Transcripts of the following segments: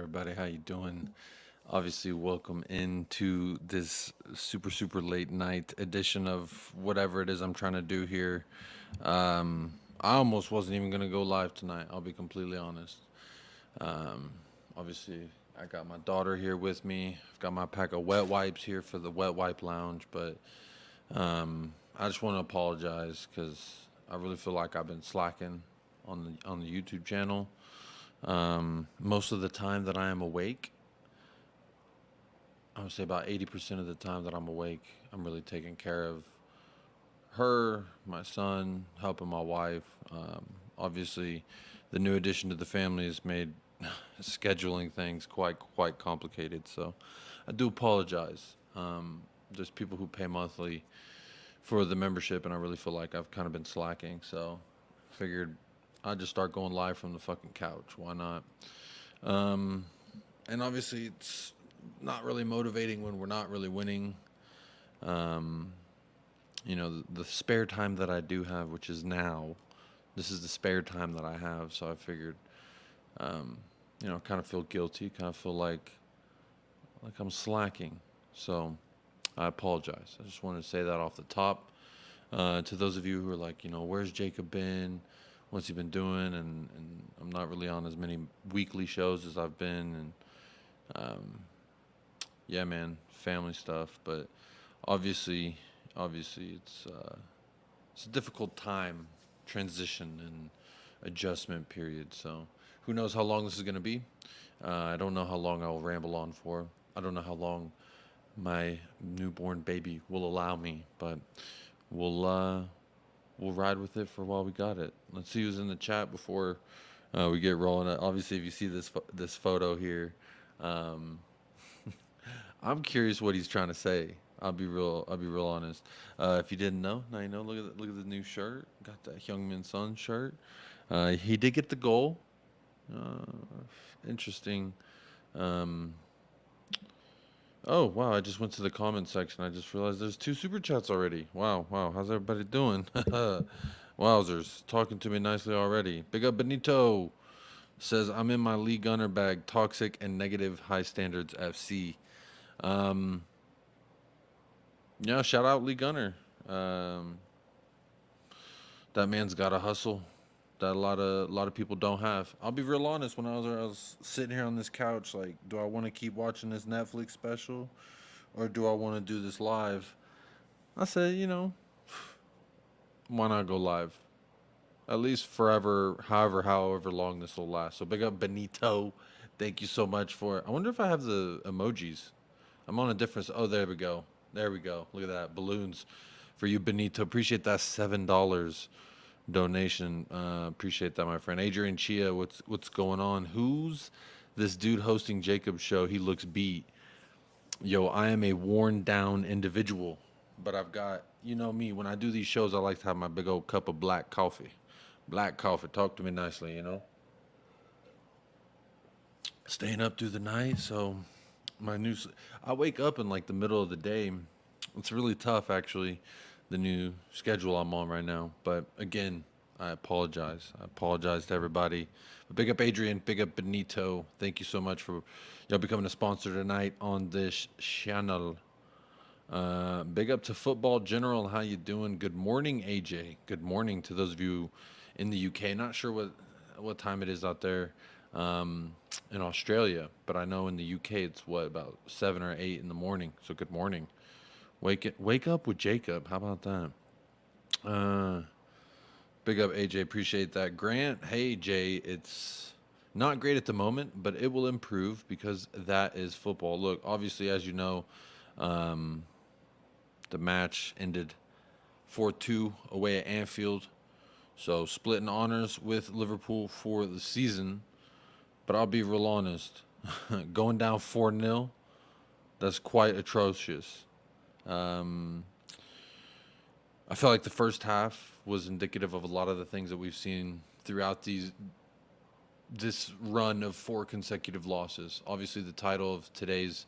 everybody? How you doing? Obviously, welcome into this super late night edition of whatever it is I'm trying to do here. I almost wasn't even gonna go live tonight. I'll be completely honest. Um, Obviously, I got my daughter here with me. I've got my pack of wet wipes here for the wet wipe lounge, but I just want to apologize because I really feel like I've been slacking on the YouTube channel. Most of the time that I am awake, I would say about 80% of the time that I'm awake, I'm really taking care of her, my son, helping my wife. Obviously, the new addition to the family has made scheduling things quite complicated. So, I do apologize. There's people who pay monthly for the membership, and I really feel like I've kind of been slacking. So, figured I'd just start going live from the fucking couch. Why not? Um, and obviously, it's not really motivating when we're not really winning. Um, the spare time that I do have, which is now, this is the spare time that I have. So I figured, um, kind of feel guilty, kind of feel like I'm slacking. So I apologize. I just wanted to say that off the top. To those of you who are like, where's Jacob been? What's he been doing? And I'm not really on as many weekly shows as I've been. And um, yeah, man, family stuff. But obviously, it's a difficult time, transition and adjustment period. So who knows how long this is gonna be? I don't know how long I'll ramble on for. I don't know how long my newborn baby will allow me, but we'll uh, we'll ride with it for while we got it. Let's see who's in the chat before we get rolling. Obviously, if you see this photo here, um, I'm curious what he's trying to say. I'll be real honest. If you didn't know, now you know. Look at the new shirt. Got that Heung-min Son shirt. He did get the goal. Uh, Interesting. Um, oh wow! I just went to the comment section. I just realized there's two super chats already. Wow. How's everybody doing? Wowzers, talking to me nicely already. Big up Benito says I'm in my Lee Gunner bag. Toxic and negative high standards FC. Um, yeah, shout out Lee Gunner. Um, that man's got a hustle that a lot of people don't have. I'll be real honest. When I was sitting here on this couch, like, do I want to keep watching this Netflix special, or do I want to do this live? I said, why not go live? At least forever, however long this will last. So big up Benito. Thank you so much for it. I wonder if I have the emojis. I'm on a different. Oh, there we go. There we go. Look at that. Balloons for you, Benito. Appreciate that $7 donation. Appreciate that, my friend. Adrian Chia, what's going on? Who's this dude hosting Jacob's show? He looks beat. Yo, I am a worn down individual, but I've got, me, when I do these shows, I like to have my big old cup of black coffee. Black coffee. Talk to me nicely. Staying up through the night, so my new I wake up in like the middle of the day. It's really tough actually, the new schedule I'm on right now. But again, I apologize. I apologize to everybody. But big up Adrian, big up Benito. Thank you so much for y'all becoming a sponsor tonight on this channel. Big up to Football General. How you doing? Good morning, AJ. Good morning to those of you in the UK. Not sure what time it is out there in Australia, but I know in the UK it's what, about 7 or 8 in the morning. So good morning. Wake up with Jacob. How about that? Uh, Big up AJ. Appreciate that. Grant. Hey Jay. It's not great at the moment, but it will improve because that is football. Look, obviously, as you know, um, the match ended 4-2 away at Anfield. So splitting honors with Liverpool for the season. But I'll be real honest. Going down 4-0, that's quite atrocious. Um, I felt like the first half was indicative of a lot of the things that we've seen throughout this run of 4 consecutive losses. Obviously, the title of today's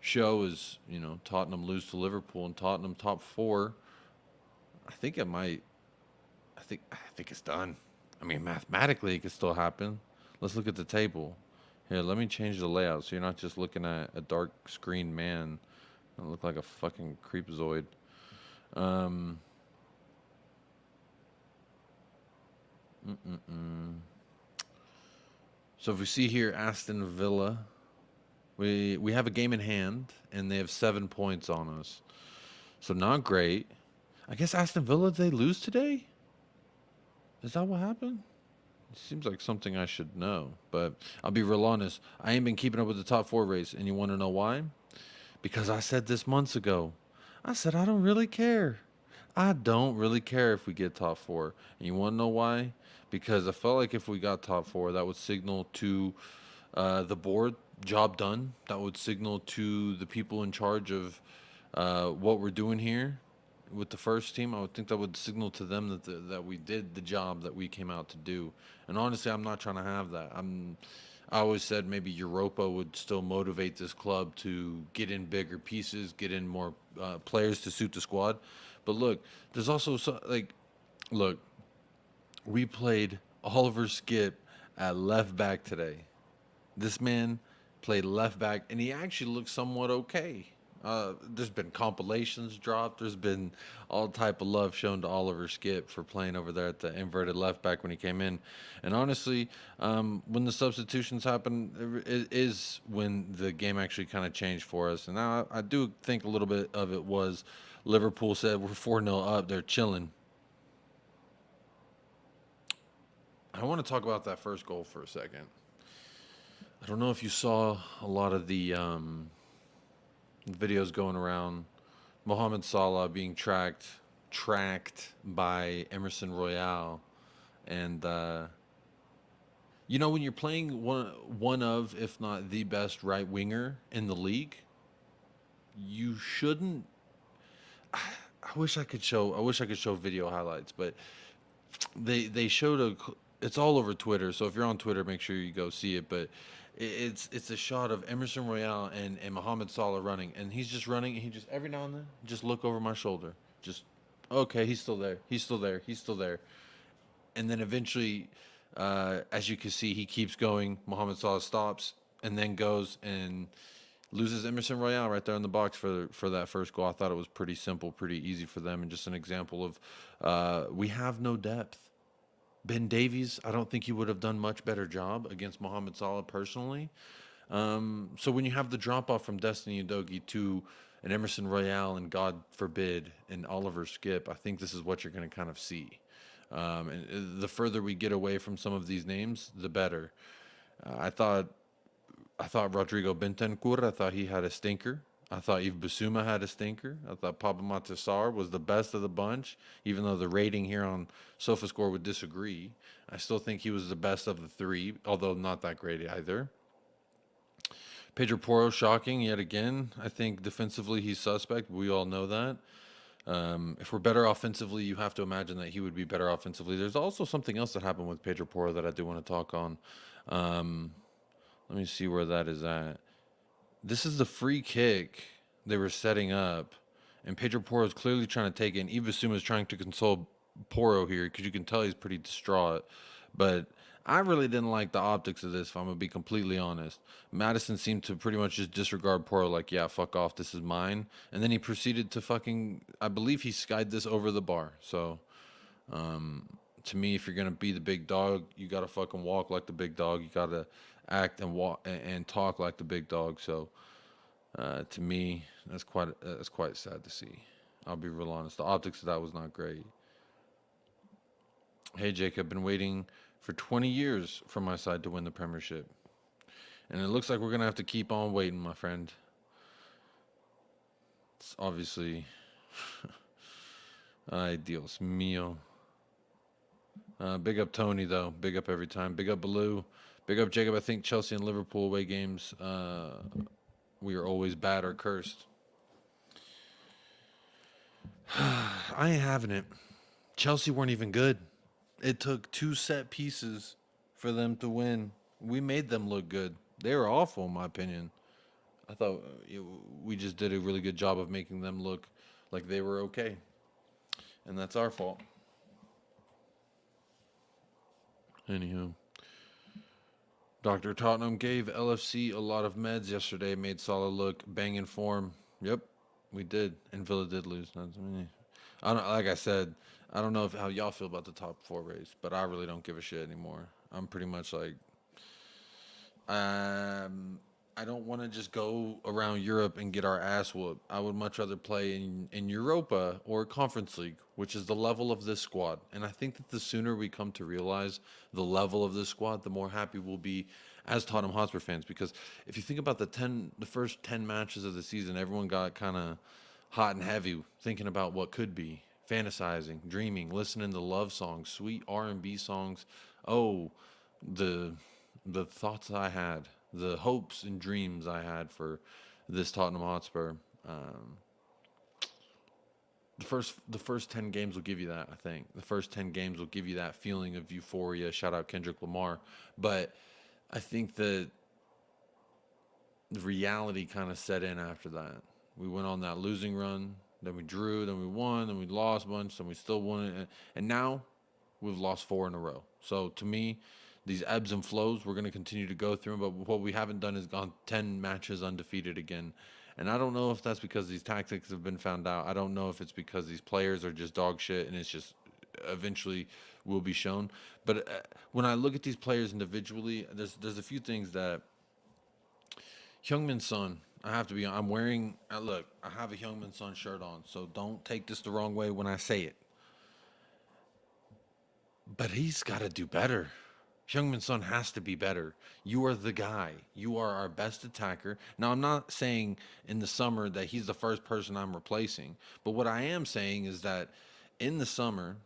show is, Tottenham lose to Liverpool and Tottenham top 4. I think it might. I think it's done. I mean, mathematically, it could still happen. Let's look at the table. Here, let me change the layout so you're not just looking at a dark screen man. I look like a fucking creepzoid. Um. So if we see here Aston Villa, we have a game in hand and they have 7 points on us. So not great. I guess Aston Villa, did they lose today? Is that what happened? It seems like something I should know, but I'll be real honest. I ain't been keeping up with the top four race, and you want to know why? Because I said this months ago. I said I don't really care. I don't really care if we get top four. And you want to know why? Because I felt like if we got top four, that would signal to the board, job done. That would signal to the people in charge of what we're doing here with the first team. I would think that would signal to them that we did the job that we came out to do. And honestly, I'm not trying to have that. I always said maybe Europa would still motivate this club to get in bigger pieces, get in more players to suit the squad. But look, there's also look, we played Oliver Skip at left back today. This man played left back, and he actually looked somewhat okay. There's been compilations dropped. There's been all type of love shown to Oliver Skip for playing over there at the inverted left back when he came in. And honestly, when the substitutions happen, it is when the game actually kind of changed for us. And now I do think a little bit of it was Liverpool said we're 4-0 up. They're chilling. I want to talk about that first goal for a second. I don't know if you saw a lot of the videos going around. Mohamed Salah being tracked by Emerson Royale, and when you're playing one of, if not the best right winger in the league, you shouldn't. I wish I could show. I wish I could show video highlights, but they showed it's all over Twitter. So if you're on Twitter, make sure you go see it. But it's a shot of Emerson Royale and Mohamed Salah running, and he's just running, and he just every now and then just look over my shoulder, just okay, he's still there, he's still there, he's still there, and then eventually, as you can see, he keeps going. Mohamed Salah stops and then goes and loses Emerson Royale right there in the box for that first goal. I thought it was pretty simple, pretty easy for them, and just an example of we have no depth. Ben Davies, I don't think he would have done much better job against Mohamed Salah personally. So when you have the drop off from Destiny Udogie to an Emerson Royale and God forbid an Oliver Skip, I think this is what you're going to kind of see. And the further we get away from some of these names, the better. I thought Rodrigo Bentancur, I thought he had a stinker. I thought Yves Bissouma had a stinker. I thought Pablo Matasar was the best of the bunch, even though the rating here on SofaScore would disagree. I still think he was the best of the three, although not that great either. Pedro Porro, shocking yet again. I think defensively he's suspect. We all know that. If we're better offensively, you have to imagine that he would be better offensively. There's also something else that happened with Pedro Porro that I do want to talk on. Let me see where that is at. This is the free kick they were setting up, and Pedro Porro is clearly trying to take it, and Yves Bissouma is trying to console Porro here because you can tell he's pretty distraught. But I really didn't like the optics of this, if I'm going to be completely honest. Madison seemed to pretty much just disregard Porro like, yeah, fuck off, this is mine. And then he proceeded to I believe he skied this over the bar. So, to me, if you're going to be the big dog, you got to fucking walk like the big dog. You got to act and walk and talk like the big dog. So to me, that's quite sad to see. I'll be real honest. The optics of that was not great. Hey Jake, I've been waiting for 20 years for my side to win the Premiership, and it looks like we're gonna have to keep on waiting, my friend. It's obviously ay Dios mío. Big up Tony though. Big up every time. Big up Baloo. Big up Jacob. I think Chelsea and Liverpool away games, we are always bad or cursed. I ain't having it. Chelsea weren't even good. It took 2 set pieces for them to win. We made them look good. They were awful, in my opinion. I thought we just did a really good job of making them look like they were okay. And that's our fault. Anywho. Dr. Tottenham gave LFC a lot of meds yesterday, made solid look, banging form. Yep, we did. And Villa did lose. That's me. I don't, like I said, I don't know how y'all feel about the top four race, but I really don't give a shit anymore. I'm pretty much like, um, I don't want to just go around Europe and get our ass whooped. I would much rather play in Europa or Conference League, which is the level of this squad. And I think that the sooner we come to realize the level of this squad, the more happy we'll be as Tottenham Hotspur fans. Because if you think about the first 10 matches of the season, everyone got kind of hot and heavy, thinking about what could be, fantasizing, dreaming, listening to love songs, sweet R&B songs. Oh, the the thoughts I had, the hopes and dreams I had for this Tottenham Hotspur. Um, the first 10 games will give you that. I think the first 10 games will give you that feeling of euphoria. Shout out Kendrick Lamar, but I think that the reality kind of set in after that. We went on that losing run, then we drew, then we won, then we lost a bunch, then we still won it, and now we've lost four in a row. So to me, these ebbs and flows, we're going to continue to go through them. But what we haven't done is gone 10 matches undefeated again. And I don't know if that's because these tactics have been found out. I don't know if it's because these players are just dog shit and it's just eventually will be shown. But when I look at these players individually, there's a few things that Heung-min Son, I have to be. I'm wearing. Look, I have a Heung-min Son shirt on, so don't take this the wrong way when I say it. But he's got to do better. Heung-min Son has to be better. You are the guy. You are our best attacker. Now, I'm not saying in the summer that he's the first person I'm replacing, but what I am saying is that in the summer,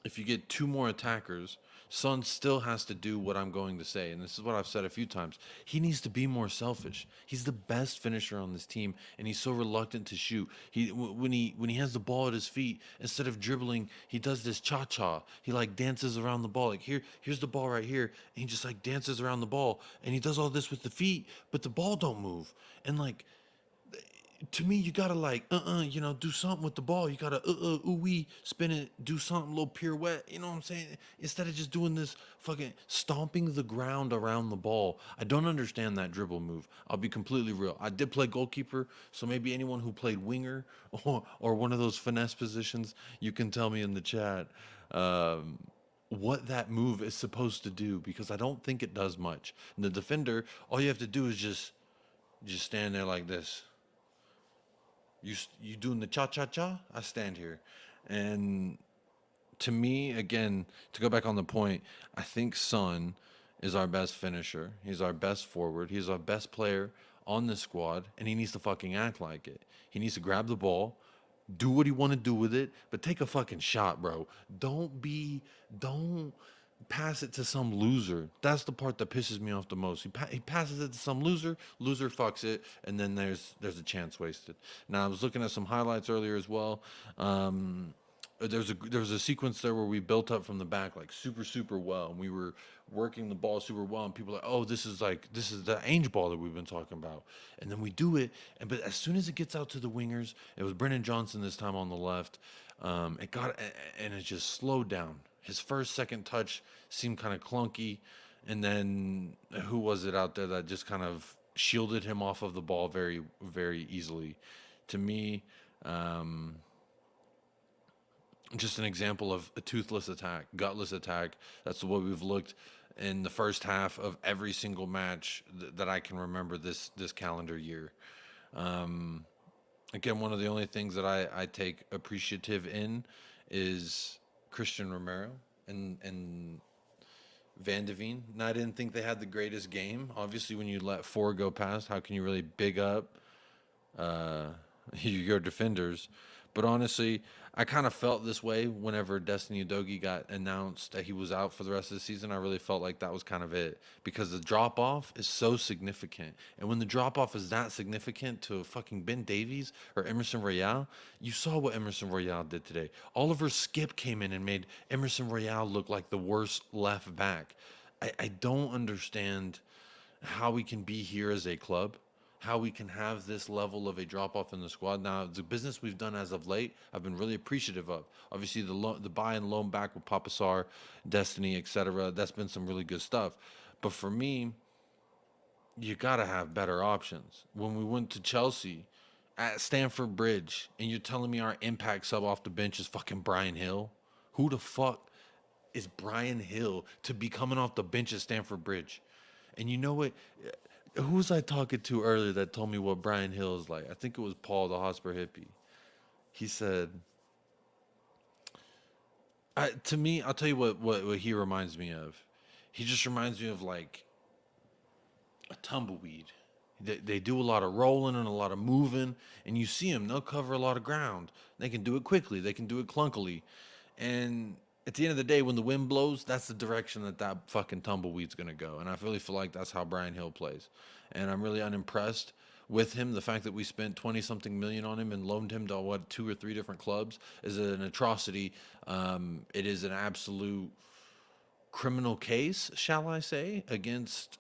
if you get two more attackers, Son still has to do what I'm going to say, and this is what I've said a few times. He needs to be more selfish. He's the best finisher on this team, and he's so reluctant to shoot. When he has the ball at his feet, instead of dribbling, he does this cha cha. He like dances around the ball. Like here's the ball right here, and he just like dances around the ball, and he does all this with the feet, but the ball don't move. And like to me, you gotta like, do something with the ball. You gotta, ooh wee, spin it, do something, little pirouette. You know what I'm saying? Instead of just doing this fucking stomping the ground around the ball. I don't understand that dribble move. I'll be completely real. I did play goalkeeper, so maybe anyone who played winger or one of those finesse positions, you can tell me in the chat what that move is supposed to do because I don't think it does much. And the defender, all you have to do is just stand there like this. You doing the cha cha cha? I stand here, and to me, again, to go back on the point, I think Son is our best finisher. He's our best forward. He's our best player on this squad, and he needs to fucking act like it. He needs to grab the ball, do what he want to do with it, but take a fucking shot, bro. Don't pass it to some loser. That's the part that pisses me off the most. He passes it to some loser fucks it, and then there's a chance wasted. Now I was looking at some highlights earlier as well. There was a sequence there where we built up from the back like super well, and we were working the ball super well, and people are like, oh, this is the Ainge ball that we've been talking about, and then we do it, but as soon as it gets out to the wingers, it was Brennan Johnson this time on the left. It got and it just slowed down. His first, second touch seemed kind of clunky, and then who was it out there that just kind of shielded him off of the ball very, very easily? To me, just an example of a toothless attack, gutless attack. That's the way we've looked in the first half of every single match that I can remember this calendar year. Again, one of the only things that I take appreciative in is Christian Romero and Van de Veen. And I didn't think they had the greatest game. Obviously, when you let four go past, how can you really big up your defenders? But honestly, I kind of felt this way whenever Destiny Udogie got announced that he was out for the rest of the season. I really felt like that was kind of it because the drop off is so significant. And when the drop off is that significant to fucking Ben Davies or Emerson Royale, you saw what Emerson Royale did today. Oliver Skip came in and made Emerson Royale look like the worst left back. I don't understand how we can be here as a club, how we can have this level of a drop off in the squad. Now, the business we've done as of late, I've been really appreciative of. Obviously, the buy and loan back with Papasar, Destiny, etc. That's been some really good stuff. But for me, you gotta have better options. When we went to Chelsea at Stamford Bridge, and you're telling me our impact sub off the bench is fucking Brian Hill? Who the fuck is Brian Hill to be coming off the bench at Stamford Bridge? And you know what? Who was I talking to earlier that told me what Brian Hill is like? I think it was Paul, the Hotspur hippie. He said, to me, I'll tell you what he reminds me of. He just reminds me of like a tumbleweed. They do a lot of rolling and a lot of moving, and you see them. They'll cover a lot of ground. They can do it quickly. They can do it clunkily, and at the end of the day, when the wind blows, that's the direction that fucking tumbleweed's gonna go. And I really feel like that's how Brian Hill plays, and I'm really unimpressed with him. The fact that we spent 20 something million on him and loaned him to what, two or three different clubs is an atrocity. It is an absolute criminal case, shall I say, against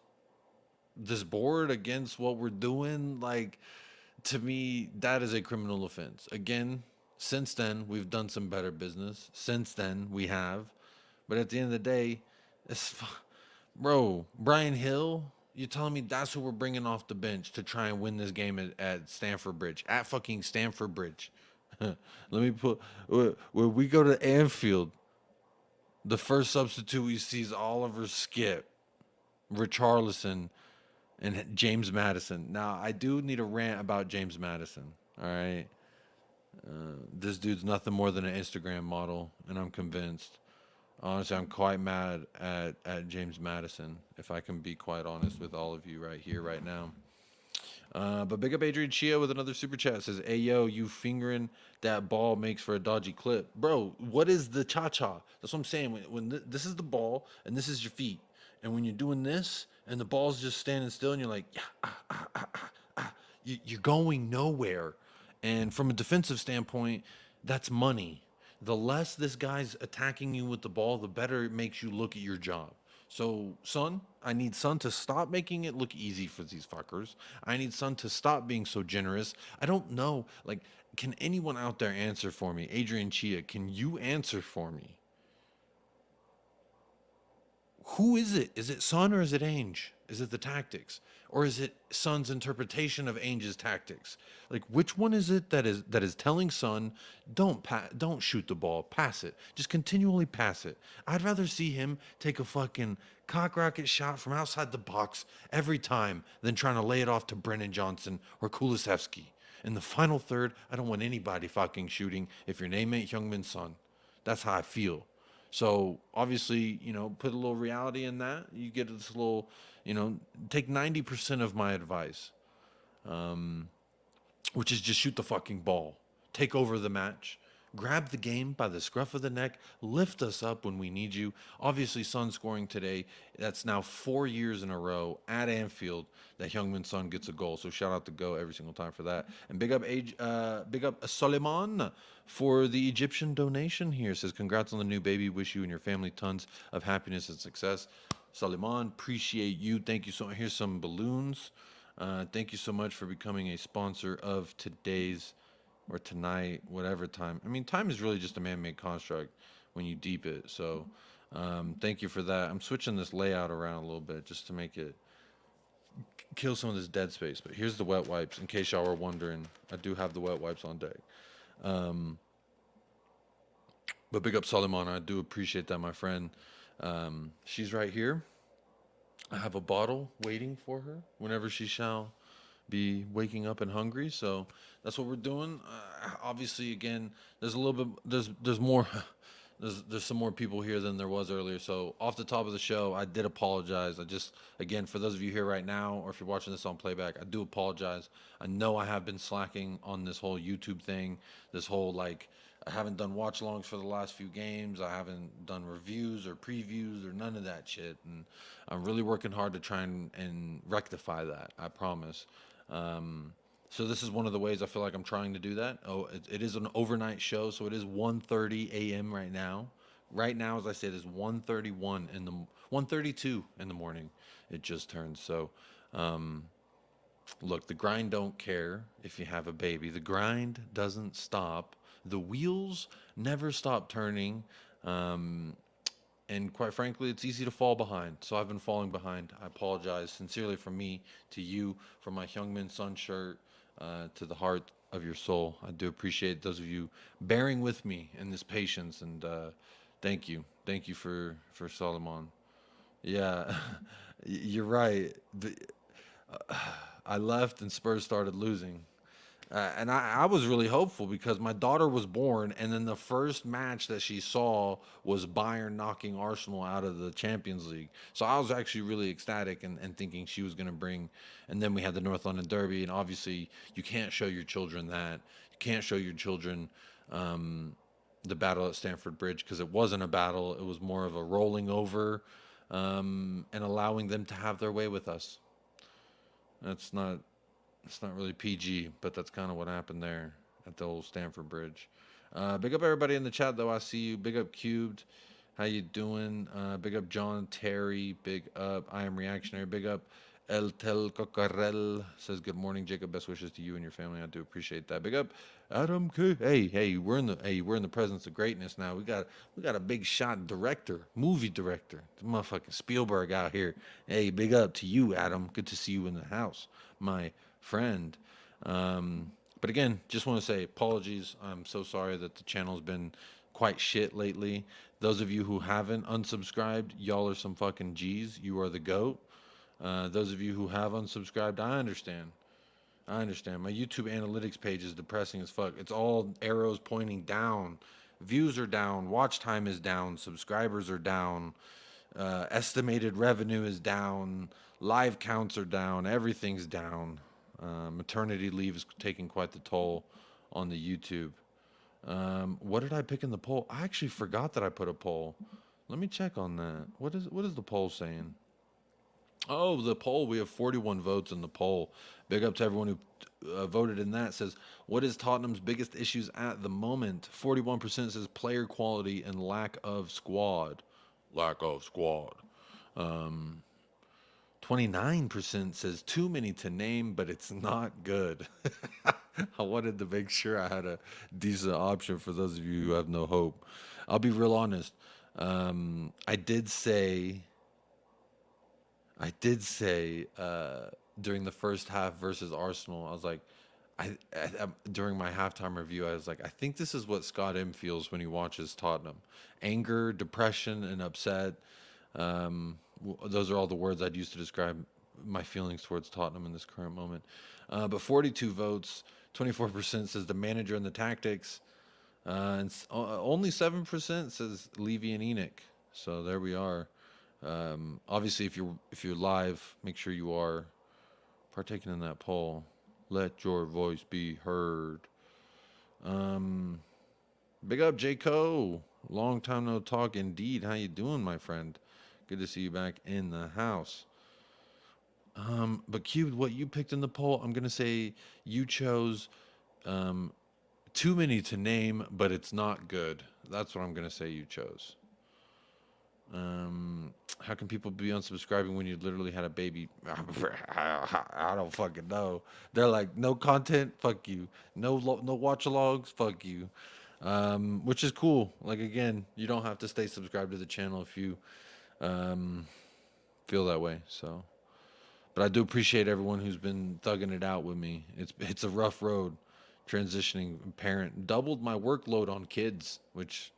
this board, against what we're doing. Like, to me, that is a criminal offense. Again, since then, we've done some better business. Since then, we have. But at the end of the day, it's, bro, Brian Hill, you're telling me that's who we're bringing off the bench to try and win this game at Stamford Bridge, at fucking Stamford Bridge. Let me put, where we go to Anfield, the first substitute we see is Oliver Skip, Richarlison, and James Madison. Now, I do need a rant about James Madison. All right. This dude's nothing more than an Instagram model, and I'm convinced. Honestly, I'm quite mad at James Madison, if I can be quite honest with all of you right here, right now. But big up Adrian Chia with another super chat. Says, "Hey yo, you fingering that ball makes for a dodgy clip, bro. What is the cha cha? That's what I'm saying. When this is the ball and this is your feet, and when you're doing this and the ball's just standing still, and you're like, yeah, you're going nowhere. And from a defensive standpoint, that's money. The less this guy's attacking you with the ball, the better it makes you look at your job. So, Son, I need Son to stop making it look easy for these fuckers. I need Son to stop being so generous. I don't know. Like, can anyone out there answer for me? Adrian Chia, can you answer for me? Who is it? Is it Son or is it Ainge? Is it the tactics? Or is it Son's interpretation of Ainge's tactics? Like, which one is it that is telling Son, don't shoot the ball, pass it. Just continually pass it. I'd rather see him take a fucking cock rocket shot from outside the box every time than trying to lay it off to Brennan Johnson or Kulusevski. In the final third, I don't want anybody fucking shooting if your name ain't Heung-min Son. That's how I feel. So obviously, put a little reality in that. You get this little, take 90% of my advice, which is just shoot the fucking ball. Take over the match. Grab the game by the scruff of the neck. Lift us up when we need you. Obviously, Son scoring today. That's now 4 years in a row at Anfield that Heung-min Son gets a goal. So shout out to Go every single time for that. And big up Soleiman for the Egyptian donation here. Says, congrats on the new baby. Wish you and your family tons of happiness and success. Soleiman, appreciate you. Thank you so much. Here's some balloons. Thank you so much for becoming a sponsor of today's or tonight, whatever time. I mean, time is really just a man-made construct when you deep it. So thank you for that. I'm switching this layout around a little bit just to make it kill some of this dead space. But here's the wet wipes, in case y'all were wondering. I do have the wet wipes on deck. But big up Solomon. I do appreciate that, my friend. She's right here. I have a bottle waiting for her whenever she shall be waking up and hungry. So that's what we're doing. Obviously, again, there's a little bit, there's more, there's some more people here than there was earlier. So off the top of the show, I did apologize. Again, for those of you here right now, or if you're watching this on playback, I do apologize. I know I have been slacking on this whole YouTube thing, this whole I haven't done watch longs for the last few games. I haven't done reviews or previews or none of that shit. And I'm really working hard to try and rectify that. I promise. So this is one of the ways I feel like I'm trying to do that. Oh, it is an overnight show, so it is 1:30 a.m. right now. Right now, as I said, it's 1:32 in the morning. It just turned. So, look, the grind don't care if you have a baby. The grind doesn't stop. The wheels never stop turning. And quite frankly, it's easy to fall behind. So I've been falling behind. I apologize sincerely from me to you, from my Hyungmin Sun shirt to the heart of your soul. I do appreciate those of you bearing with me in this patience, and thank you. Thank you for Solomon. Yeah, you're right. I left and Spurs started losing. And I was really hopeful because my daughter was born, and then the first match that she saw was Bayern knocking Arsenal out of the Champions League. So I was actually really ecstatic and thinking she was going to bring. And then we had the North London Derby, and obviously you can't show your children that. You can't show your children the battle at Stamford Bridge because it wasn't a battle. It was more of a rolling over and allowing them to have their way with us. That's not it's not really PG, but that's kind of what happened there at the old Stamford Bridge. Big up everybody in the chat, though. I see you. Big up Cubed. How you doing? Big up John Terry. Big up I Am Reactionary. Big up El Tel Cocarel. Says good morning, Jacob. Best wishes to you and your family. I do appreciate that. Big up Adam K. We're in the presence of greatness now. We got a big shot director, movie director, the motherfucking Spielberg out here. Hey, big up to you, Adam. Good to see you in the house, my friend. But again, just want to say apologies. I'm so sorry that the channel's been quite shit lately. Those of you who haven't unsubscribed, y'all are some fucking G's. You are the GOAT. Those of you who have unsubscribed, I understand. I understand. My YouTube analytics page is depressing as fuck. It's all arrows pointing down. Views are down. Watch time is down. Subscribers are down. Estimated revenue is down. Live counts are down. Everything's down. Maternity leave is taking quite the toll on the YouTube. What did I pick in the poll? I actually forgot that I put a poll. Let me check on that. What is the poll saying? Oh, the poll. We have 41 votes in the poll. Big up to everyone who voted in that. Says, what is Tottenham's biggest issues at the moment? 41% says player quality and lack of squad. Lack of squad. 29% says too many to name, but it's not good. I wanted to make sure I had a decent option for those of you who have no hope. I'll be real honest. I did say during the first half versus Arsenal, I was like, during my halftime review, I was like, I think this is what Scott M feels when he watches Tottenham: anger, depression, and upset. Those are all the words I'd use to describe my feelings towards Tottenham in this current moment. But 42 votes, 24% says the manager and the tactics, and only 7% says Levy and Enoch. So there we are. Obviously, if you're live, make sure you are partaking in that poll. Let your voice be heard. Big up, J. Cole. Long time no talk indeed. How you doing, my friend? Good to see you back in the house. But Cubed, what you picked in the poll, I'm gonna say you chose too many to name, but it's not good. That's what I'm gonna say you chose. How can people be unsubscribing when you literally had a baby? I don't fucking know. They're like, no content, fuck you. No watch-alongs, fuck you. Which is cool. Like, again, you don't have to stay subscribed to the channel if you feel that way. So, but I do appreciate everyone who's been thugging it out with me. It's a rough road transitioning parent. Doubled my workload on kids, which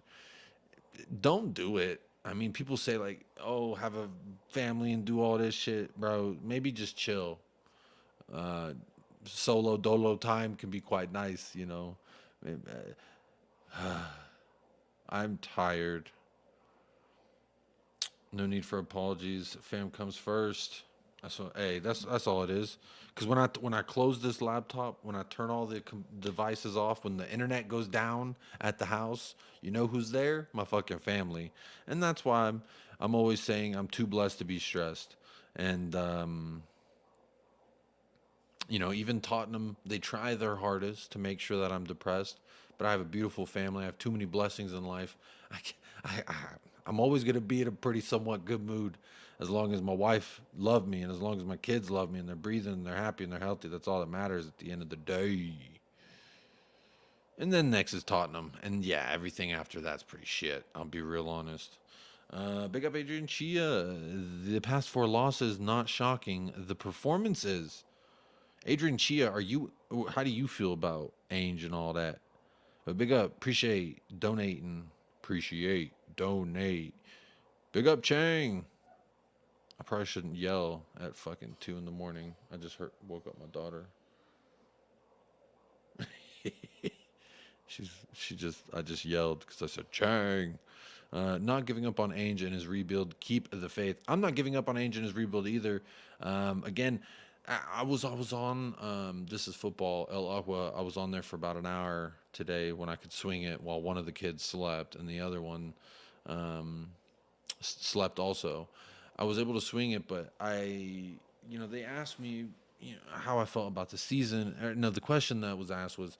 don't do it. I mean, people say like, "Oh, have a family and do all this shit, bro." Maybe just chill. Solo dolo time can be quite nice, you know. I'm tired. No need for apologies. Fam comes first. That's all it is. Because when I close this laptop, when I turn all the devices off, when the internet goes down at the house, you know who's there? My fucking family. And that's why I'm always saying I'm too blessed to be stressed. And you know, even Tottenham, they try their hardest to make sure that I'm depressed. But I have a beautiful family. I have too many blessings in life. I'm always going to be in a pretty somewhat good mood as long as my wife loves me and as long as my kids love me and they're breathing and they're happy and they're healthy. That's all that matters at the end of the day. And then next is Tottenham. And yeah, everything after that's pretty shit. I'll be real honest. Big up Adrian Chia. The past four losses, not shocking. The performances. Adrian Chia, are you? How do you feel about Ainge and all that? But big up, appreciate, donate. Big up Chang. I probably shouldn't yell at fucking 2 in the morning. I just woke up my daughter. I just yelled because I said Chang. Not giving up on Ainge and his rebuild. Keep the faith. I'm not giving up on Ainge and his rebuild either. Again, I was on This Is Football El Agua. I was on there for about an hour today when I could swing it while one of the kids slept and the other one slept also. I was able to swing it, but they asked me, how I felt about the season. No, the question that was asked was,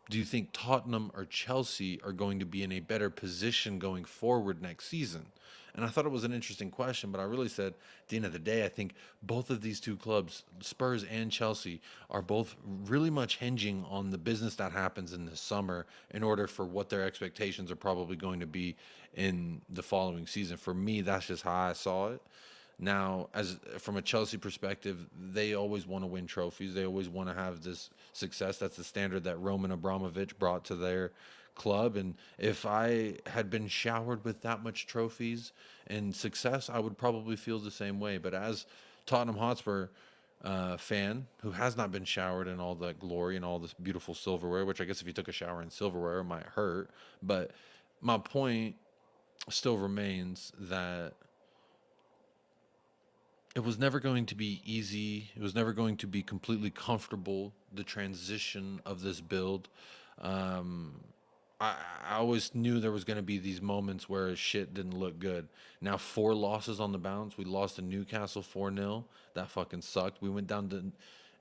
do you think Tottenham or Chelsea are going to be in a better position going forward next season? And I thought it was an interesting question, but I really said at the end of the day, I think both of these two clubs, Spurs and Chelsea, are both really much hinging on the business that happens in the summer in order for what their expectations are probably going to be in the following season. For me, that's just how I saw it. Now, as from a Chelsea perspective, they always want to win trophies. They always want to have this success. That's the standard that Roman Abramovich brought to their club. And if I had been showered with that much trophies and success, I would probably feel the same way. But as Tottenham Hotspur fan who has not been showered in all that glory and all this beautiful silverware, which I guess if you took a shower in silverware, it might hurt. But my point still remains that it was never going to be easy. It was never going to be completely comfortable, the transition of this build. Um, I always knew there was going to be these moments where shit didn't look good. Now, 4 losses on the bounce. We lost to Newcastle 4-0. That fucking sucked. We went down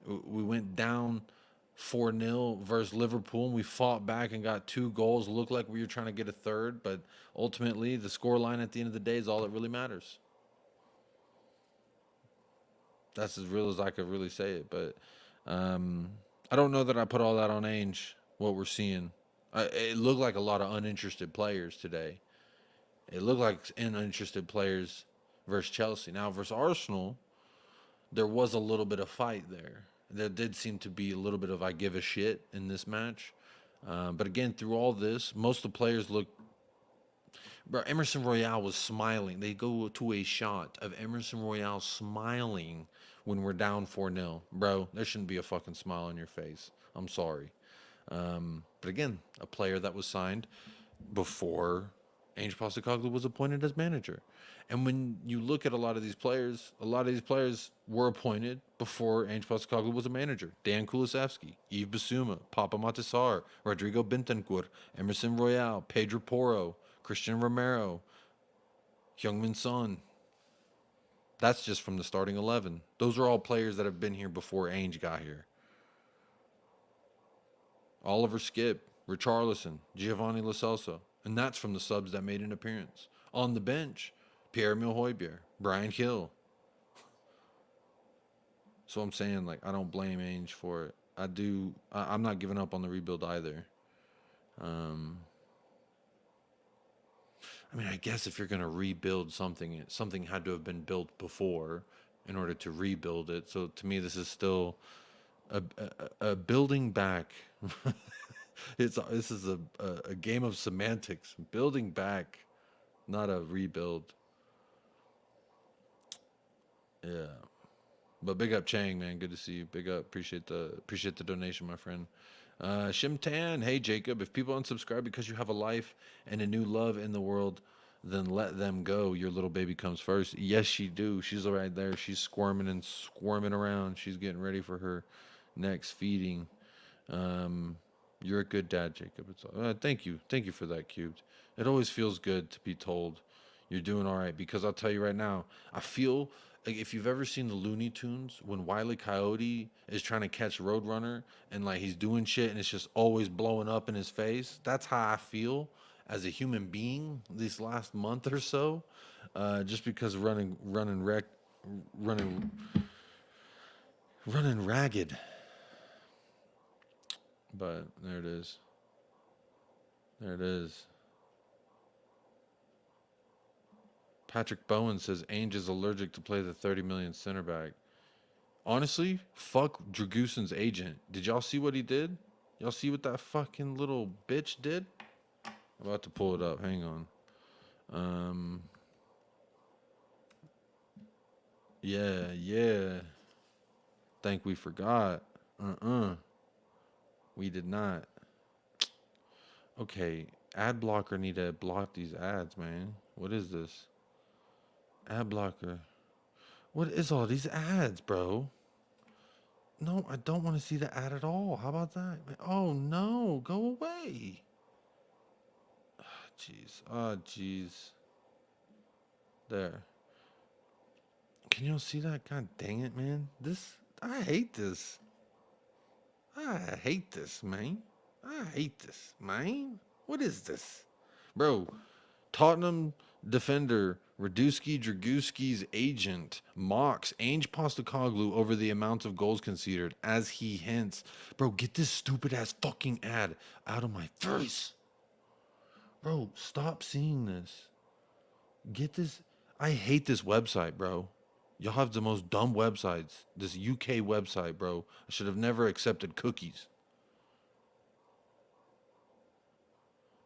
4-0 versus Liverpool, and we fought back and got 2 goals. Looked like we were trying to get a third, but ultimately, the scoreline at the end of the day is all that really matters. That's as real as I could really say it. But um, I don't know that I put all that on Ainge. What we're seeing, it looked like a lot of uninterested players today. It looked like uninterested players versus Chelsea. Now versus Arsenal, there was a little bit of fight there. There did seem to be a little bit of I give a shit in this match. But again, through all this, most of the players look. Bro, Emerson Royale was smiling. They go to a shot of Emerson Royale smiling when we're down 4-0. Bro, there shouldn't be a fucking smile on your face. I'm sorry. But again, a player that was signed before Ange Postecoglou was appointed as manager. And when you look at a lot of these players were appointed before Ange Postecoglou was a manager. Dan Kulusevski, Yves Bissouma, Papa Matasar, Rodrigo Bentancur, Emerson Royale, Pedro Porro, Christian Romero, Heung-min Son. That's just from the starting 11. Those are all players that have been here before Ainge got here. Oliver Skip, Richarlison, Giovanni Lo Celso. And that's from the subs that made an appearance. On the bench, Pierre-Emile Højbjerg, Brian Hill. So I'm saying, like, I don't blame Ainge for it. I'm not giving up on the rebuild either. I mean, I guess if you're going to rebuild something, something had to have been built before in order to rebuild it. So to me, this is still a building back. This is a game of semantics. Building back, not a rebuild. Yeah. But big up Chang, man. Good to see you. Big up. Appreciate the donation, my friend. Shim Tan, hey Jacob. If people unsubscribe because you have a life and a new love in the world, then let them go. Your little baby comes first. Yes, she do. She's right there. She's squirming and squirming around. She's getting ready for her next feeding. You're a good dad, Jacob. Thank you for that, Cubed. It always feels good to be told you're doing all right, because I'll tell you right now, I feel like if you've ever seen the Looney Tunes when Wile E. Coyote is trying to catch Roadrunner and like he's doing shit and it's just always blowing up in his face. That's how I feel as a human being this last month or so, just because running ragged. But there it is. There it is. Patrick Bowen says Ainge is allergic to play the 30 million center back. Honestly, fuck Dragusin's agent. Did y'all see what he did? Y'all see what that fucking little bitch did? I'm about to pull it up. Hang on. Yeah. Think we forgot. We did not. Okay, ad blocker need to block these ads, man. What is this? Ad blocker. What is all these ads, bro? No, I don't want to see the ad at all. How about that? Oh no, go away. Jeez. Oh, jeez. There. Can you see that? God dang it, man. I hate this. I hate this, man. I hate this, man. What is this? Bro, Tottenham defender Draguski's agent mocks Ainge Postecoglou over the amount of goals conceded as he hints. Bro, get this stupid ass fucking ad out of my face. Bro, stop seeing this. Get this. I hate this website, bro. Y'all have the most dumb websites. This UK website, bro. I should have never accepted cookies.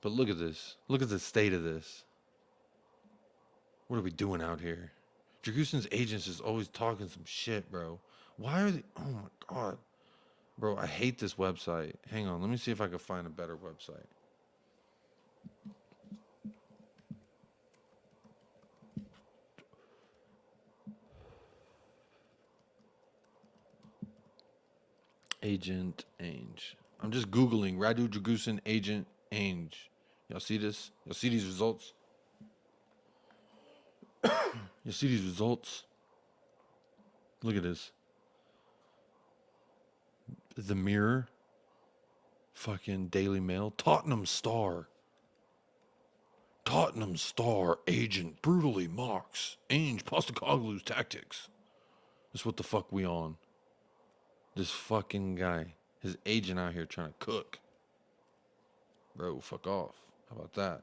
But look at this. Look at the state of this. What are we doing out here? Dragusin's agents is always talking some shit, bro. Why are they? Oh my god. Bro, I hate this website. Hang on. Let me see if I can find a better website. Agent Ainge. I'm just Googling Radu Dragusin agent Ainge. Y'all see this? Y'all see these results? You see these results? Look at this. The Mirror. Fucking Daily Mail. Tottenham Star agent brutally mocks Ainge Postecoglou's tactics. That's what the fuck we on. This fucking guy. His agent out here trying to cook. Bro, fuck off. How about that?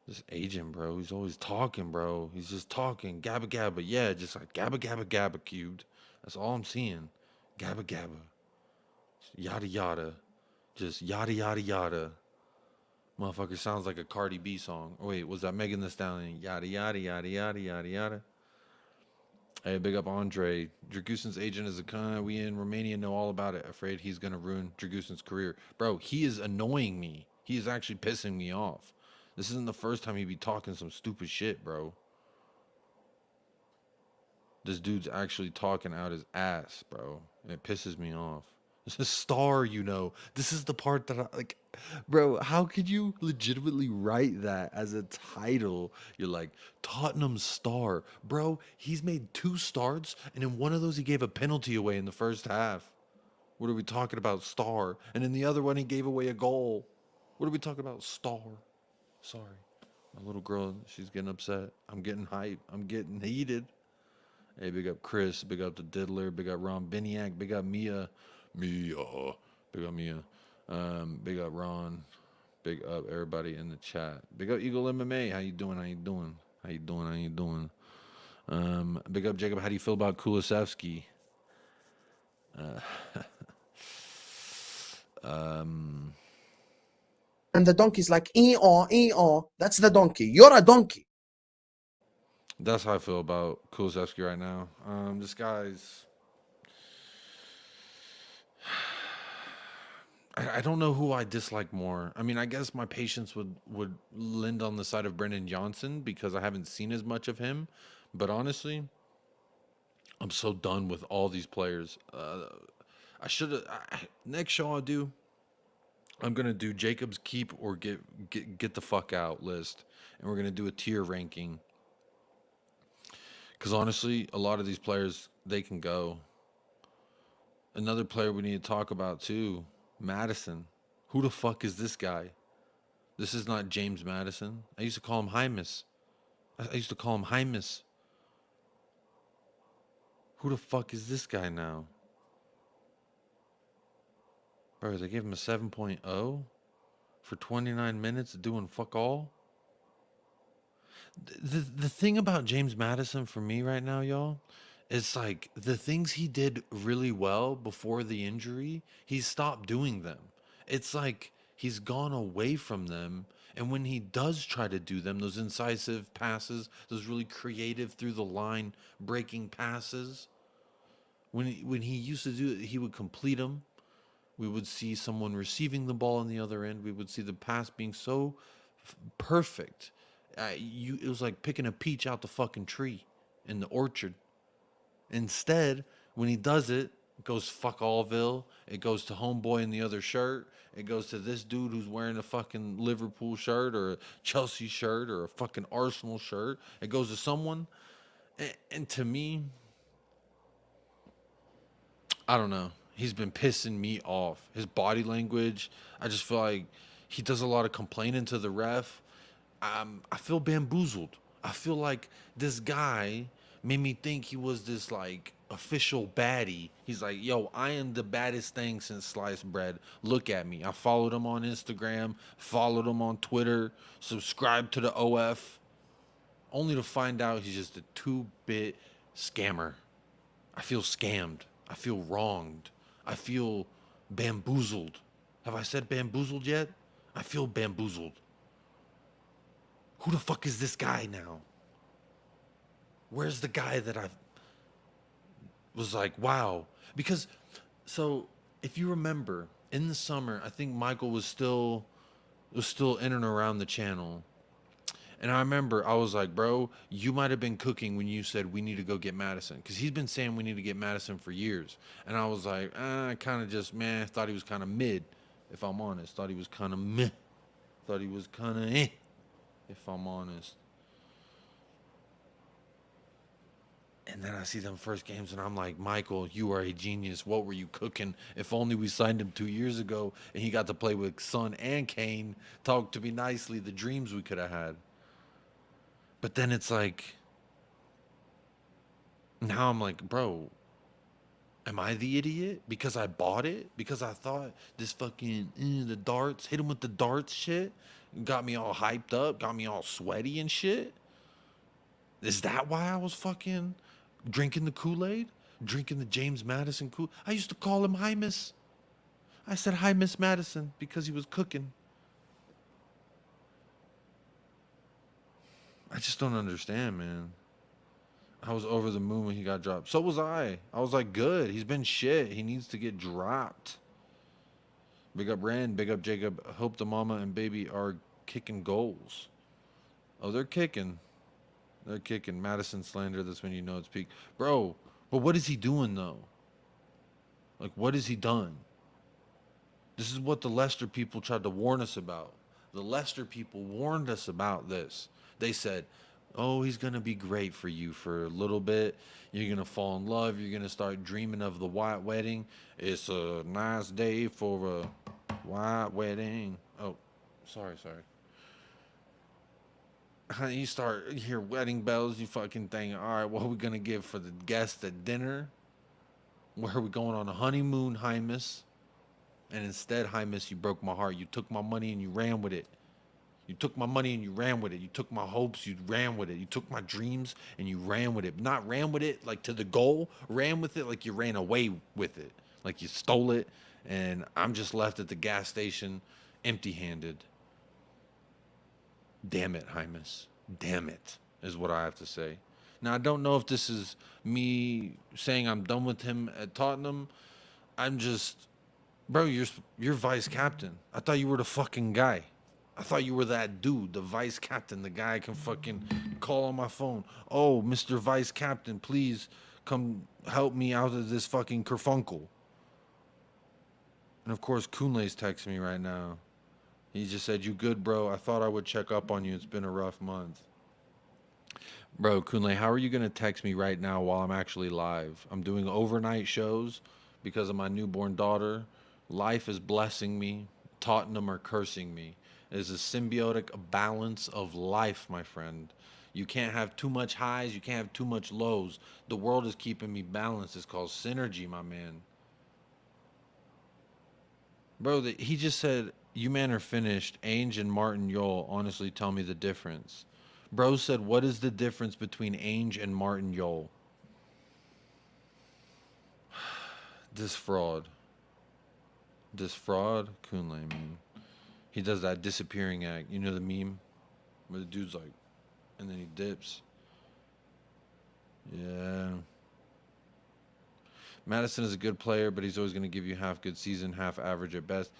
This agent, bro, he's always talking, bro. He's just talking. Gabba gabba. Yeah, just like gabba gabba gabba cubed. That's all I'm seeing. Gabba gabba. Yada yada. Just yada yada yada. Motherfucker sounds like a Cardi B song. Oh, wait, was that Megan Thee Stallion? Yada yada yada yada yada yada. Hey, big up Andre. Dragusin's agent is a cunt. We in Romania know all about it. Afraid he's gonna ruin Dragusin's career. Bro, he is annoying me. He is actually pissing me off. This isn't the first time he be talking some stupid shit, bro. This dude's actually talking out his ass, bro. And it pisses me off. This is Star, you know. This is the part that I like. Bro, how could you legitimately write that as a title? You're like, Tottenham Star. Bro, he's made 2 starts, and in one of those he gave a penalty away in the first half. What are we talking about, Star? And in the other one he gave away a goal. What are we talking about, Star? Sorry. My little girl, she's getting upset. I'm getting hype. I'm getting heated. Hey, big up Chris. Big up the Diddler. Big up Ron Biniak. Big up Mia. Big up Mia. Big up Ron. Big up everybody in the chat. Big up Eagle MMA. How you doing? Big up Jacob. How do you feel about Kulisevsky? And the donkey's like, that's the donkey. You're a donkey. That's how I feel about Kulisevsky right now. This guy's... I don't know who I dislike more. I mean, I guess my patience would lend on the side of Brendan Johnson because I haven't seen as much of him. But honestly, I'm so done with all these players. I should have... Next show I'll do, I'm going to do Jacob's keep or get the fuck out list. And we're going to do a tier ranking. Because honestly, a lot of these players, they can go. Another player we need to talk about too, Madison. Who the fuck is this guy? This is not James Madison. I used to call him Hymus. Who the fuck is this guy now? Bro, they gave him a 7.0 for 29 minutes doing fuck all? The thing about James Madison for me right now, y'all, is like the things he did really well before the injury, he stopped doing them. It's like he's gone away from them. And when he does try to do them, those incisive passes, those really creative through the line breaking passes, when he used to do it, he would complete them. We would see someone receiving the ball on the other end. We would see the pass being so perfect. It was like picking a peach out the fucking tree in the orchard. Instead, when he does it, it goes fuck allville. It goes to homeboy in the other shirt. It goes to this dude who's wearing a fucking Liverpool shirt or a Chelsea shirt or a fucking Arsenal shirt. It goes to someone. And to me, I don't know. He's been pissing me off. His body language, I just feel like he does a lot of complaining to the ref. I feel bamboozled. I feel like this guy made me think he was this like official baddie. He's like, yo, I am the baddest thing since sliced bread. Look at me. I followed him on Instagram, followed him on Twitter, subscribed to the OF, only to find out he's just a 2-bit scammer. I feel scammed. I feel wronged. I feel bamboozled. Have I said bamboozled yet? I feel bamboozled. Who the fuck is this guy now? Where's the guy that I was like, wow? Because, so if you remember, in the summer, I think Michael was still in and around the channel. And I remember I was like, bro, you might have been cooking when you said we need to go get Madison. Because he's been saying we need to get Madison for years. And I was like, I kind of just, man, thought he was kind of mid, if I'm honest. Thought he was kind of meh. Thought he was kind of eh, if I'm honest. And then I see them first games and I'm like, Michael, you are a genius. What were you cooking? If only we signed him 2 years ago and he got to play with Son and Kane, talk to me nicely, the dreams we could have had. But then it's like, now I'm like, bro, am I the idiot? Because I bought it? Because I thought this fucking, the darts, hit him with the darts shit, got me all hyped up, got me all sweaty and shit? Is that why I was fucking drinking the Kool-Aid? Drinking the James Madison Kool? I used to call him Hi Miss. I said Hi Miss Madison because he was cooking. I just don't understand, man. I was over the moon when he got dropped. So was I. I was like, good. He's been shit. He needs to get dropped. Big up Rand. Big up Jacob. Hope the mama and baby are kicking goals. Oh, they're kicking. They're kicking. Madison slander. That's when you know it's peak. Bro, but what is he doing, though? Like, what has he done? This is what the Leicester people tried to warn us about. The Leicester people warned us about this. They said, oh, he's going to be great for you for a little bit. You're going to fall in love. You're going to start dreaming of the white wedding. It's a nice day for a white wedding. Oh, sorry. You you hear wedding bells, you fucking think, all right, what are we going to give for the guests at dinner? Where are we going on a honeymoon, Hymus? And instead, Hymus, you broke my heart. You took my money and you ran with it. You took my money and you ran with it. You took my hopes, you ran with it. You took my dreams and you ran with it. Not ran with it like to the goal, ran with it like you ran away with it. Like you stole it, and I'm just left at the gas station empty-handed. Damn it, Hymus. Damn it, is what I have to say. Now, I don't know if this is me saying I'm done with him at Tottenham. I'm just, bro, you're vice captain. I thought you were the fucking guy. I thought you were that dude, the vice captain, the guy I can fucking call on my phone. Oh, Mr. Vice Captain, please come help me out of this fucking kerfunkel. And of course, Kunle's texting me right now. He just said, you good, bro? I thought I would check up on you. It's been a rough month. Bro, Kunle, how are you going to text me right now while I'm actually live? I'm doing overnight shows because of my newborn daughter. Life is blessing me. Tottenham are cursing me. It is a symbiotic balance of life, my friend. You can't have too much highs. You can't have too much lows. The world is keeping me balanced. It's called synergy, my man. Bro, he just said, you man are finished. Ainge and Martin Yole honestly tell me the difference. Bro said, what is the difference between Ainge and Martin Yole? This fraud. This fraud? Kunle, man. He does that disappearing act. You know the meme? Where the dude's like, and then he dips. Yeah. Madison is a good player, but he's always going to give you half good season, half average at best.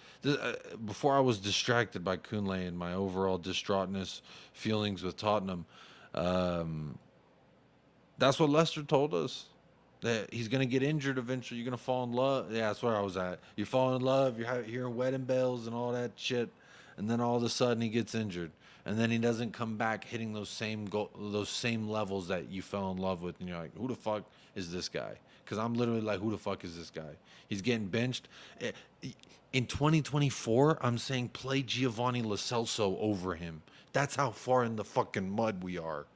Before I was distracted by Kunle and my overall distraughtness feelings with Tottenham, um, that's what Leicester told us. That he's going to get injured eventually. You're going to fall in love. Yeah, that's where I was at. You fall in love. You're hearing wedding bells and all that shit. And then all of a sudden he gets injured. And then he doesn't come back hitting those same levels that you fell in love with. And you're like, who the fuck is this guy? Because I'm literally like, who the fuck is this guy? He's getting benched. In 2024, I'm saying play Giovanni Lo Celso over him. That's how far in the fucking mud we are.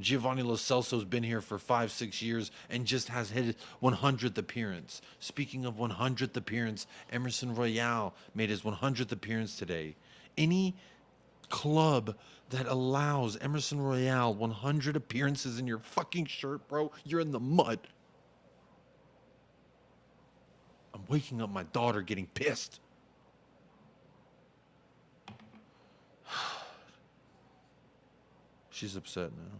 Giovanni Lo Celso's been here for 5-6 years and just has hit his 100th appearance. Speaking of 100th appearance, Emerson Royale made his 100th appearance today. Any club that allows Emerson Royale 100 appearances in your fucking shirt, bro, you're in the mud. I'm waking up my daughter getting pissed. She's upset now.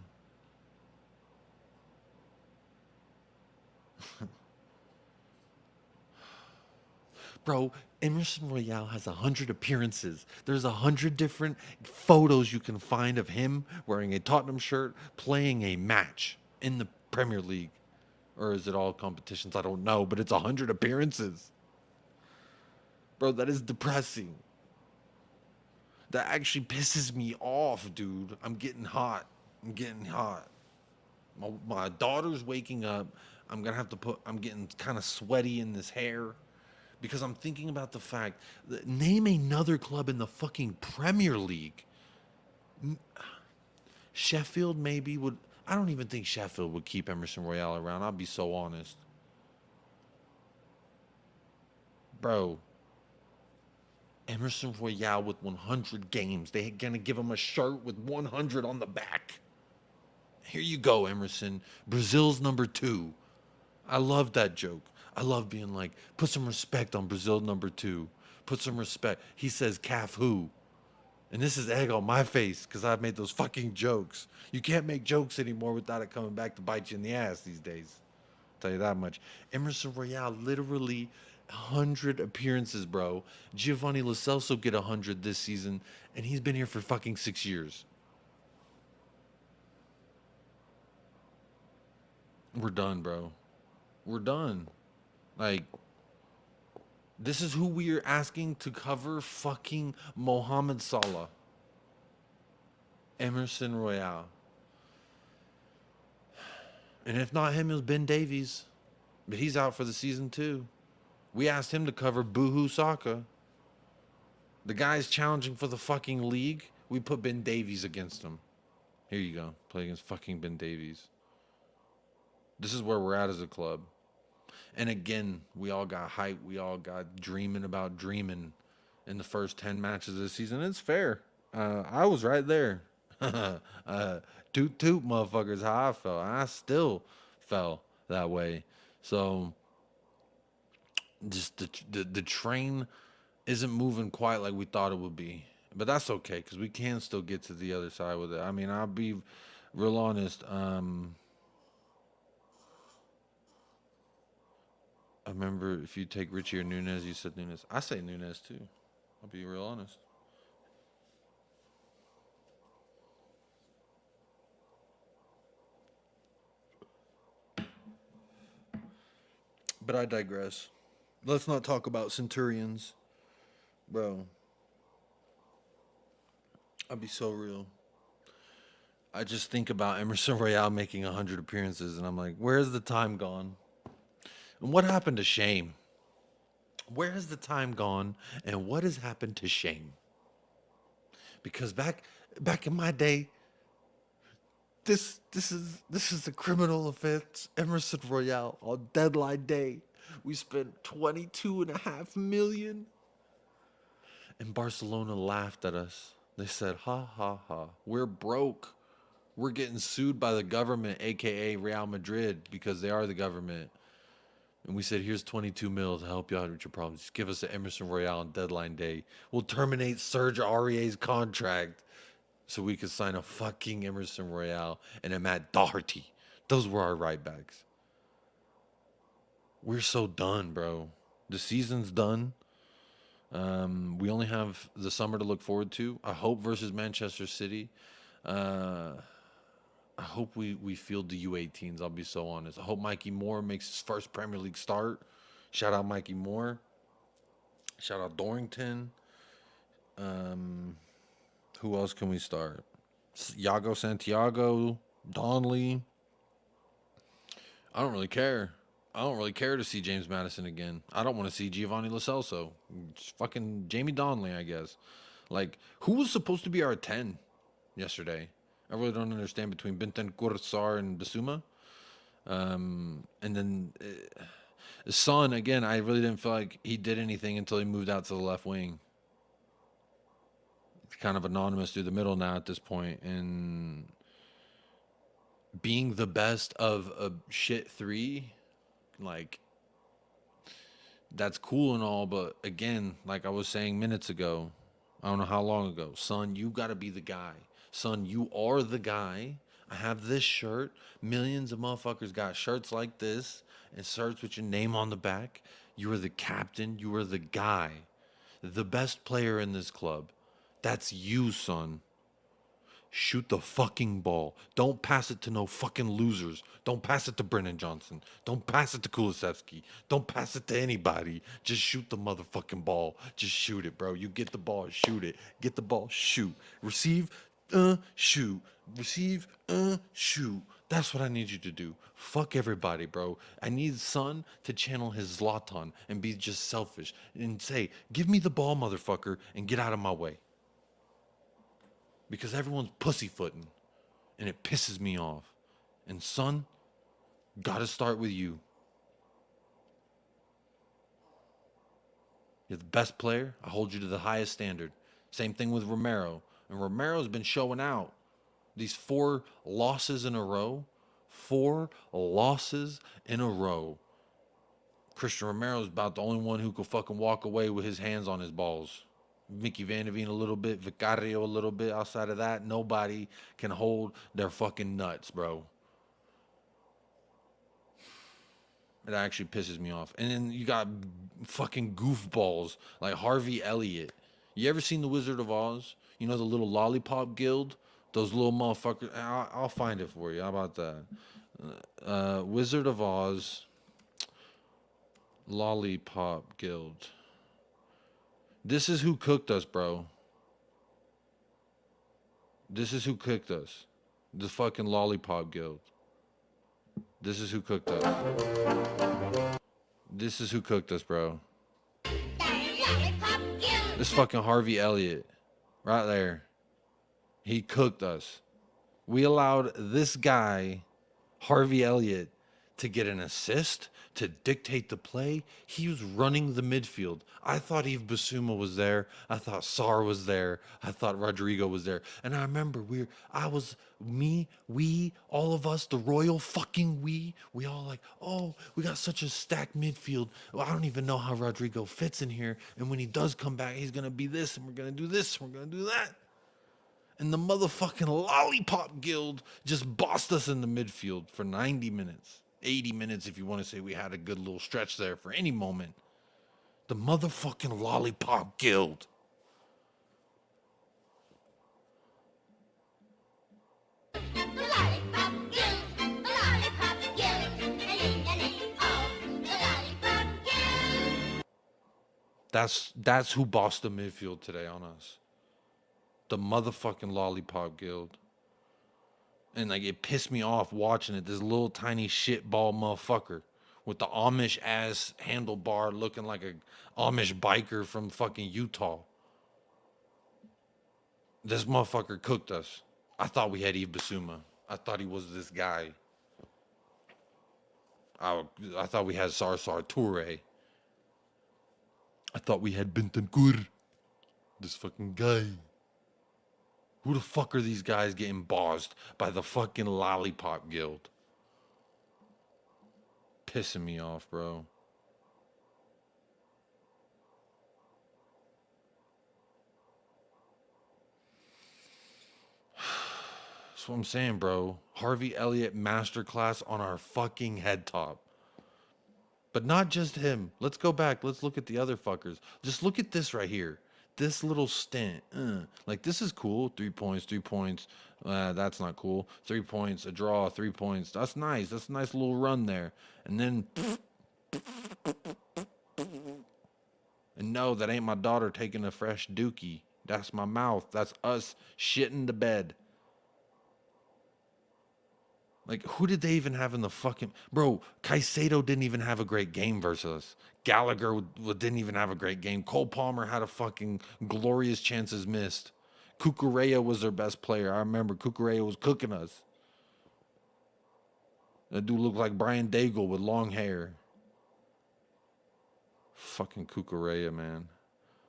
Bro, Emerson Royale has 100 appearances. There's 100 different photos you can find of him wearing a Tottenham shirt, playing a match in the Premier League. Or is it all competitions? I don't know, but it's 100 appearances. Bro, that is depressing. That actually pisses me off, dude. I'm getting hot. My daughter's waking up. I'm getting kind of sweaty in this hair. Because I'm thinking about the fact that name another club in the fucking Premier League. Sheffield maybe would. I don't even think Sheffield would keep Emerson Royale around. I'll be so honest. Bro, Emerson Royale with 100 games. They're going to give him a shirt with 100 on the back. Here you go, Emerson. Brazil's number 2. I love that joke. I love being like, put some respect on Brazil number 2. Put some respect. He says, calf who? And this is egg on my face because I've made those fucking jokes. You can't make jokes anymore without it coming back to bite you in the ass these days. I'll tell you that much. Emerson Royale, literally 100 appearances, bro. Giovanni Lo Celso get 100 this season, and he's been here for fucking 6 years. We're done, bro. We're done. Like, this is who we are asking to cover fucking Mohamed Salah. Emerson Royale. And if not him, it was Ben Davies. But he's out for the season too. We asked him to cover Boohoo Saka. The guy's challenging for the fucking league. We put Ben Davies against him. Here you go. Play against fucking Ben Davies. This is where we're at as a club. And again, we all got hype. We all got dreaming about dreaming in the first 10 matches of the season. It's fair. I was right there. Toot toot, motherfuckers, how I felt. I still felt that way. So, just the train isn't moving quite like we thought it would be. But that's okay, because we can still get to the other side with it. I mean, I'll be real honest. I remember if you take Richie or Nunez, you said Nunez. I say Nunez too. I'll be real honest. But I digress. Let's not talk about Centurions. Bro, I'll be so real. I just think about Emerson Royale making 100 appearances, and I'm like, where's the time gone? And what happened to shame? Where has the time gone, and what has happened to shame? Because back in my day, this is a criminal offense. Emerson Royale on deadline day, we spent 22.5 million, and Barcelona laughed at us. They said, "Ha ha ha, we're broke." We're getting sued by the government, aka Real Madrid, because they are the government. And we said, here's 22 mil to help you out with your problems. Just give us an Emerson Royale on deadline day. We'll terminate Serge Aurier's contract so we could sign a fucking Emerson Royale and a Matt Doherty. Those were our right backs. We're so done, bro. The season's done. We only have the summer to look forward to. I hope versus Manchester City. I hope we field the U18s. I'll be so honest. I hope Mikey Moore makes his first Premier League start. Shout out Mikey Moore. Shout out Dorrington. Who else can we start? Iago Santiago, Donley. I don't really care. I don't really care to see James Madison again. I don't want to see Giovanni Lo Celso. It's fucking Jamie Donley, I guess. Like, who was supposed to be our 10 yesterday? I really don't understand between Bentancur, Sarr, and Basuma. And then Son, again, I really didn't feel like he did anything until he moved out to the left wing. It's kind of anonymous through the middle now at this point. And being the best of a shit 3, like, that's cool and all, but again, like I was saying minutes ago, I don't know how long ago, son, you got to be the guy. Son, you are the guy. I have this shirt. Millions of motherfuckers got shirts like this and shirts with your name on the back. You are the captain. You are the guy. The best player in this club. That's you, son. Shoot the fucking ball. Don't pass it to no fucking losers. Don't pass it to Brennan Johnson. Don't pass it to Kulusevski. Don't pass it to anybody. Just shoot the motherfucking ball. Just shoot it, bro. You get the ball, shoot it. Get the ball, shoot. Receive, shoot. Receive, shoot. That's what I need you to do. Fuck everybody, bro. I need Son to channel his Zlatan and be just selfish and say, give me the ball, motherfucker, and get out of my way. Because everyone's pussyfooting, and it pisses me off. And Son, gotta start with you. You're the best player. I hold you to the highest standard. Same thing with Romero. And Romero's been showing out. These 4 losses in a row. 4 losses in a row. Christian Romero's about the only one who could fucking walk away with his hands on his balls. Mickey Van de Veen a little bit, Vicario a little bit. Outside of that, nobody can hold their fucking nuts, bro. It actually pisses me off. And then you got fucking goofballs like Harvey Elliott. You ever seen The Wizard of Oz? You know the little lollipop guild? Those little motherfuckers. I'll find it for you. How about that? Wizard of Oz lollipop guild. This is who cooked us, bro. This is who cooked us. The fucking Lollipop Guild. This is who cooked us. This is who cooked us, bro. This fucking Harvey Elliott. Right there. He cooked us. We allowed this guy, Harvey Elliott, to get an assist, to dictate the play. He was running the midfield. I thought Yves Bissouma was there. I thought Sarr was there. I thought Rodrigo was there. And I remember all of us, the royal fucking we all like, oh, we got such a stacked midfield. Well, I don't even know how Rodrigo fits in here. And when he does come back, he's going to be this, and we're going to do this, and we're going to do that. And the motherfucking Lollipop Guild just bossed us in the midfield for 90 minutes. 80 minutes if you want to say we had a good little stretch there for any moment. The motherfucking Lollipop Guild. That's who bossed the midfield today on us. The motherfucking Lollipop Guild. And like it pissed me off watching it. This little tiny shitball motherfucker with the Amish ass handlebar looking like a Amish biker from fucking Utah. This motherfucker cooked us. I thought we had Yves Bissouma. I thought he was this guy. I thought we had Sarsar Toure. I thought we had Bentancur. This fucking guy. Who the fuck are these guys getting bossed by the fucking Lollipop Guild? Pissing me off, bro. That's what I'm saying, bro. Harvey Elliott masterclass on our fucking head top. But not just him. Let's go back. Let's look at the other fuckers. Just look at this right here. This little stint. Like, this is cool. 3 points, 3 points. That's not cool. 3 points, a draw, 3 points. That's nice. That's a nice little run there. And then... And no, that ain't my daughter taking a fresh dookie. That's my mouth. That's us shitting the bed. Like, who did they even have in the fucking... Bro, Caicedo didn't even have a great game versus us. Gallagher didn't even have a great game. Cole Palmer had a fucking glorious chances missed. Cucurella was their best player. I remember Cucurella was cooking us. That dude looked like Brian Daigle with long hair. Fucking Cucurella, man.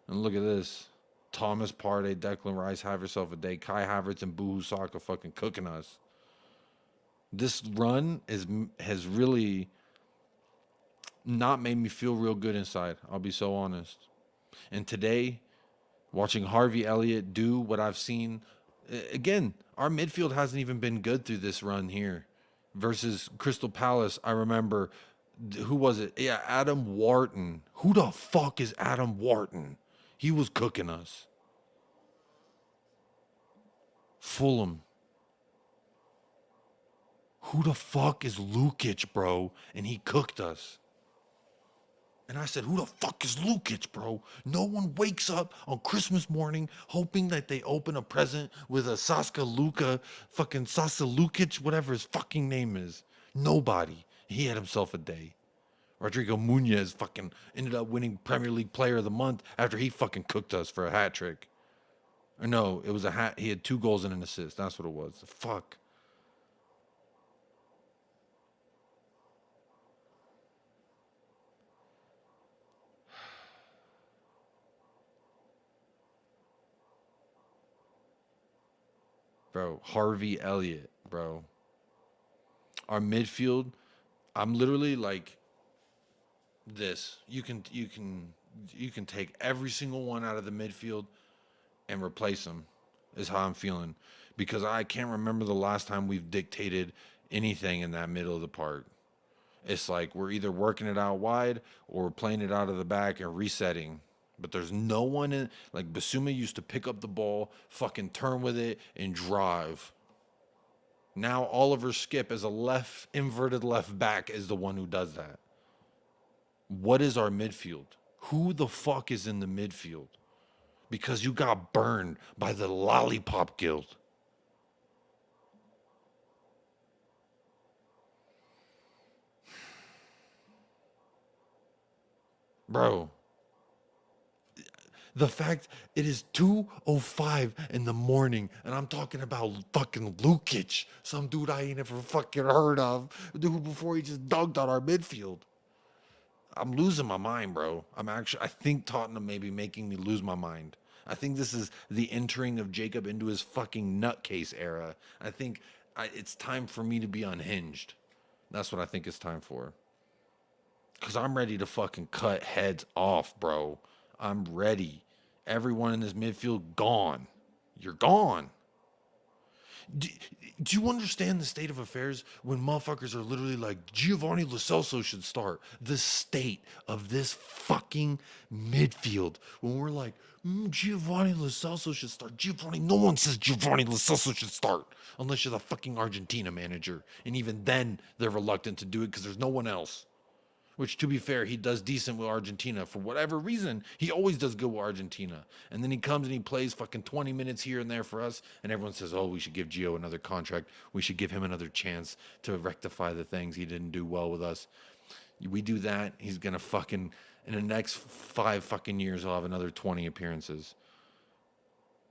And look at this. Thomas Partey, Declan Rice, have yourself a day. Kai Havertz and Buhu Saka fucking cooking us. This run has really not made me feel real good inside. I'll be so honest. And today, watching Harvey Elliott do what I've seen, again, our midfield hasn't even been good through this run here. Versus Crystal Palace, I remember, who was it? Yeah, Adam Wharton. Who the fuck is Adam Wharton? He was cooking us. Fulham. Who the fuck is Lukic, bro? And he cooked us. And I said, who the fuck is Lukic, bro? No one wakes up on Christmas morning hoping that they open a present with a Saska Lukic, whatever his fucking name is. Nobody. He had himself a day. Rodrigo Munoz fucking ended up winning Premier League Player of the Month after he fucking cooked us for a hat trick. Or no, it was a hat. He had 2 goals and an assist. That's what it was. Fuck. Bro, Harvey Elliott, bro. Our midfield, I'm literally like this. You can take every single one out of the midfield and replace them. Is how I'm feeling, because I can't remember the last time we've dictated anything in that middle of the park. It's like we're either working it out wide or we're playing it out of the back and resetting. But there's no one in, like Basuma used to pick up the ball, fucking turn with it, and drive. Now Oliver Skip as a inverted left back is the one who does that. What is our midfield? Who the fuck is in the midfield? Because you got burned by the Lollipop Guild. Bro. The fact it is 2:05 in the morning and I'm talking about fucking Lukic, some dude I ain't ever fucking heard of, dude before he just dunked on our midfield. I'm losing my mind, bro. I think Tottenham may be making me lose my mind. I think this is the entering of Jacob into his fucking nutcase era. I think it's time for me to be unhinged. That's what I think it's time for. Because I'm ready to fucking cut heads off, bro. I'm ready. Everyone in this midfield gone. You're gone. Do you understand the state of affairs when motherfuckers are literally like, Giovanni Lo Celso should start? The state of this fucking midfield. When we're like, Giovanni Lo Celso should start. No one says Giovanni Lo Celso should start. Unless you're the fucking Argentina manager. And even then, they're reluctant to do it because there's no one else. Which, to be fair, he does decent with Argentina. For whatever reason, he always does good with Argentina. And then he comes and he plays fucking 20 minutes here and there for us. And everyone says, oh, we should give Gio another contract. We should give him another chance to rectify the things he didn't do well with us. We do that, he's going to fucking, in the next 5 fucking years, he'll have another 20 appearances.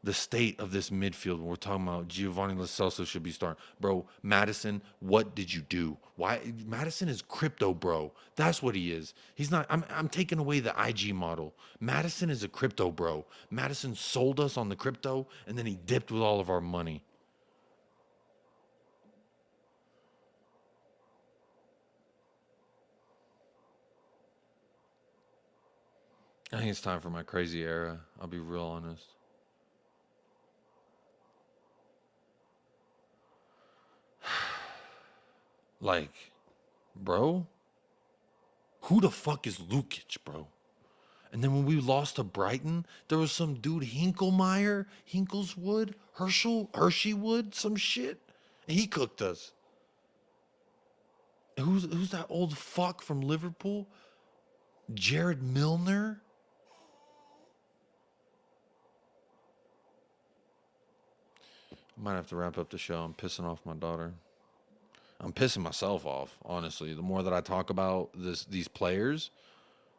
the state of this midfield when we're talking about Giovanni Lo Celso should be starting. Bro, Madison, what did you do? Why? Madison is crypto, bro. That's what he is. He's not, I'm taking away the IG model. Madison is a crypto, bro. Madison sold us on the crypto, and then he dipped with all of our money. I think it's time for my crazy era. I'll be real honest. Like, bro, who the fuck is Lukic, bro? And then when we lost to Brighton, there was some dude Hersheywood, some shit. And he cooked us. And who's that old fuck from Liverpool? Jared Milner? I might have to wrap up the show. I'm pissing off my daughter. I'm pissing myself off, honestly. The more that I talk about these players,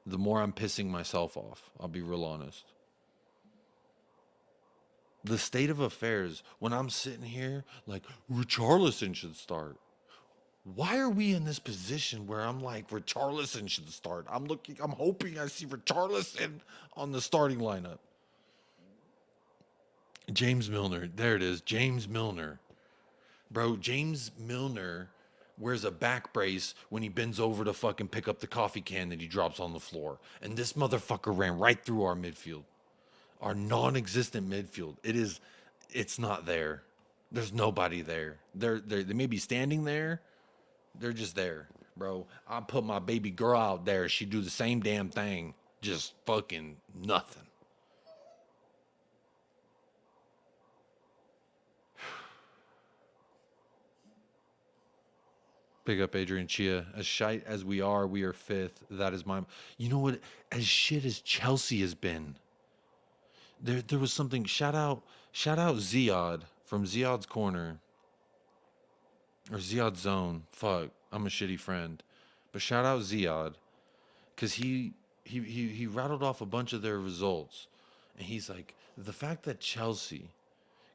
the more I'm pissing myself off. I'll be real honest. The state of affairs, when I'm sitting here like, Richarlison should start. Why are we in this position where I'm like, Richarlison should start? I'm hoping I see Richarlison on the starting lineup. James Milner. There it is. James Milner. Bro, James Milner wears a back brace when he bends over to fucking pick up the coffee can that he drops on the floor. And this motherfucker ran right through our midfield. Our non-existent midfield. It's not there. There's nobody there. They may be standing there. They're just there, bro. I put my baby girl out there. She'd do the same damn thing. Just fucking nothing. Pick up Adrian Chia. As shite as we are fifth. That is my... You know what? As shit as Chelsea has been. There was something... Shout out Ziad from Ziad's Corner. Or Ziad Zone. Fuck. I'm a shitty friend. But shout out Ziad. Because he rattled off a bunch of their results. And he's like, the fact that Chelsea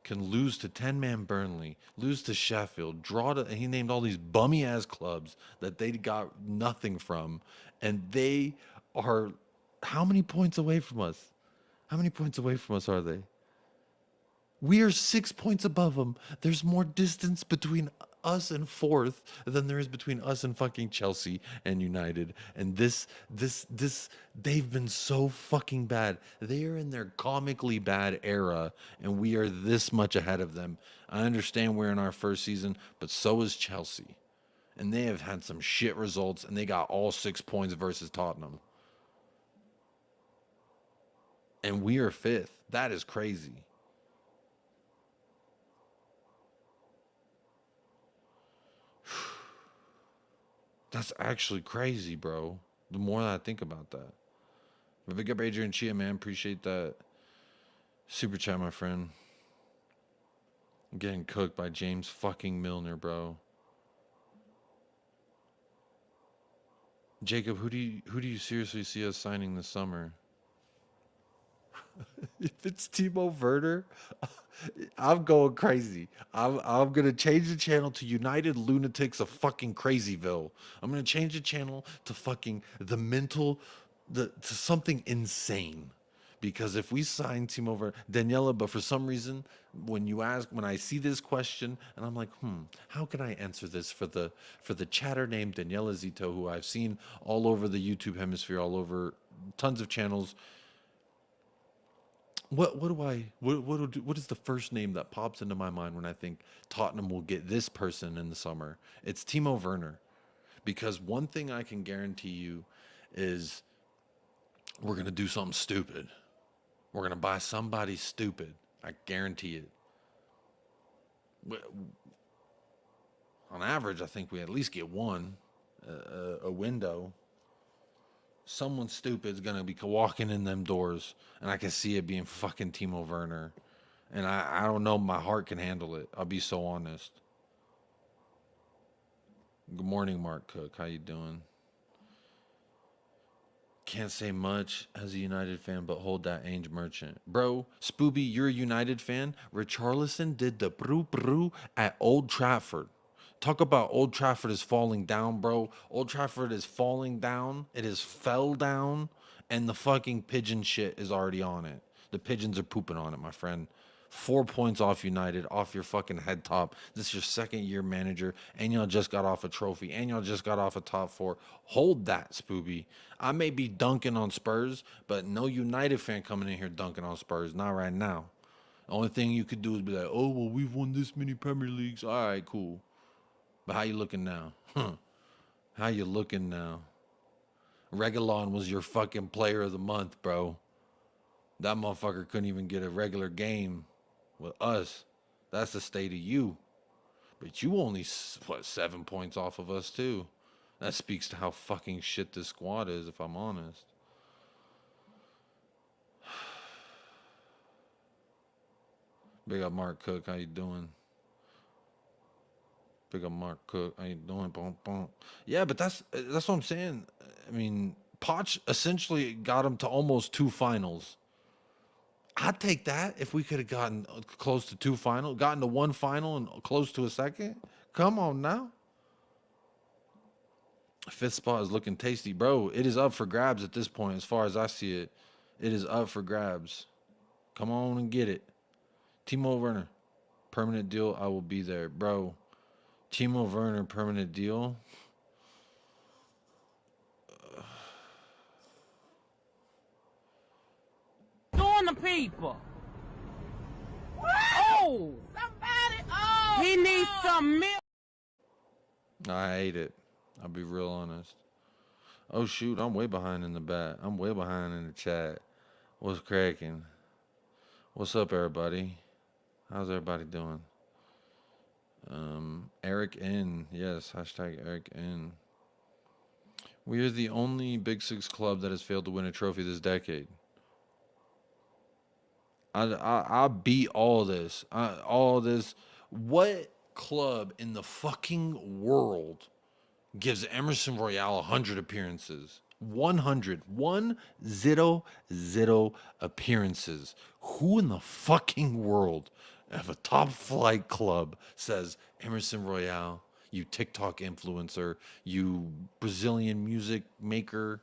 can lose to 10-man Burnley, lose to Sheffield, and he named all these bummy ass clubs that they got nothing from, and they are how many points away from us? How many points away from us are they? We are 6 points above them. There's more distance between us and fourth than there is between us and fucking Chelsea and United. And they've been so fucking bad. They are in their comically bad era, and we are this much ahead of them. I understand we're in our first season, but so is Chelsea. And they have had some shit results, and they got all 6 points versus Tottenham. And we are fifth. That is crazy. That's actually crazy, bro. The more that I think about that. But big up Adrian Chia, man. Appreciate that. Super chat, my friend. I'm getting cooked by James fucking Milner, bro. Jacob, who do you seriously see us signing this summer? If it's Timo Werner, I'm going crazy. I'm gonna change the channel to United Lunatics of fucking Crazyville. I'm gonna change the channel to fucking to something insane. Because if we sign Timo Werner, Daniela, but for some reason, when I see this question, and I'm like, how can I answer this for the chatter named Daniela Zito, who I've seen all over the YouTube hemisphere, all over tons of channels. What is the first name that pops into my mind when I think Tottenham will get this person in the summer? It's Timo Werner. Because one thing I can guarantee you is we're going to do something stupid. We're going to buy somebody stupid. I guarantee it. On average, I think we at least get one, a window. Someone stupid is going to be walking in them doors, and I can see it being fucking Timo Werner. And I don't know, my heart can handle it. I'll be so honest. Good morning, Mark Cook. How you doing? Can't say much as a United fan, but hold that Ainge merchant. Bro, Spooby, you're a United fan? Richarlison did the brew at Old Trafford. Talk about Old Trafford is falling down, bro. Old Trafford is falling down. It is fell down, and the fucking pigeon shit is already on it. The pigeons are pooping on it, my friend. 4 points off United, off your fucking head top. This is your second year manager, and y'all just got off a trophy, and y'all just got off a top four. Hold that, Spooby. I may be dunking on Spurs, but no United fan coming in here dunking on Spurs. Not right now. The only thing you could do is be like, oh, well, we've won this many Premier Leagues. All right, cool. But how you looking now? How you looking now? Reguilon was your fucking player of the month, bro. That motherfucker couldn't even get a regular game with us. That's the state of you. But you only, what, 7 points off of us, too. That speaks to how fucking shit this squad is, if I'm honest. Big up Mark Cook, how you doing? Big up Mark Cook, how you doing? Boom, boom. Yeah, but that's what I'm saying. I mean, Poch essentially got him to almost 2 finals. I'd take that if we could have gotten close to 2 finals, gotten to 1 final and close to a second. Come on now. 5th spot is looking tasty, bro. It is up for grabs at this point, as far as I see it. It is up for grabs. Come on and get it. Timo Werner, permanent deal. I will be there, bro. Timo Werner, permanent deal. Doing the people. Oh, somebody. Oh, he needs some milk. I hate it. I'll be real honest. Oh shoot, I'm way behind in the bat. I'm way behind in the chat. What's cracking? What's up, everybody? How's everybody doing? Eric N. Yes, hashtag Eric N. We are the only Big Six club that has failed to win a trophy this decade. I beat all this. All this. What club in the fucking world gives Emerson Royale 100 appearances? 100 appearances. Who in the fucking world of a top flight club says Emerson Royale, you TikTok influencer, you Brazilian music maker?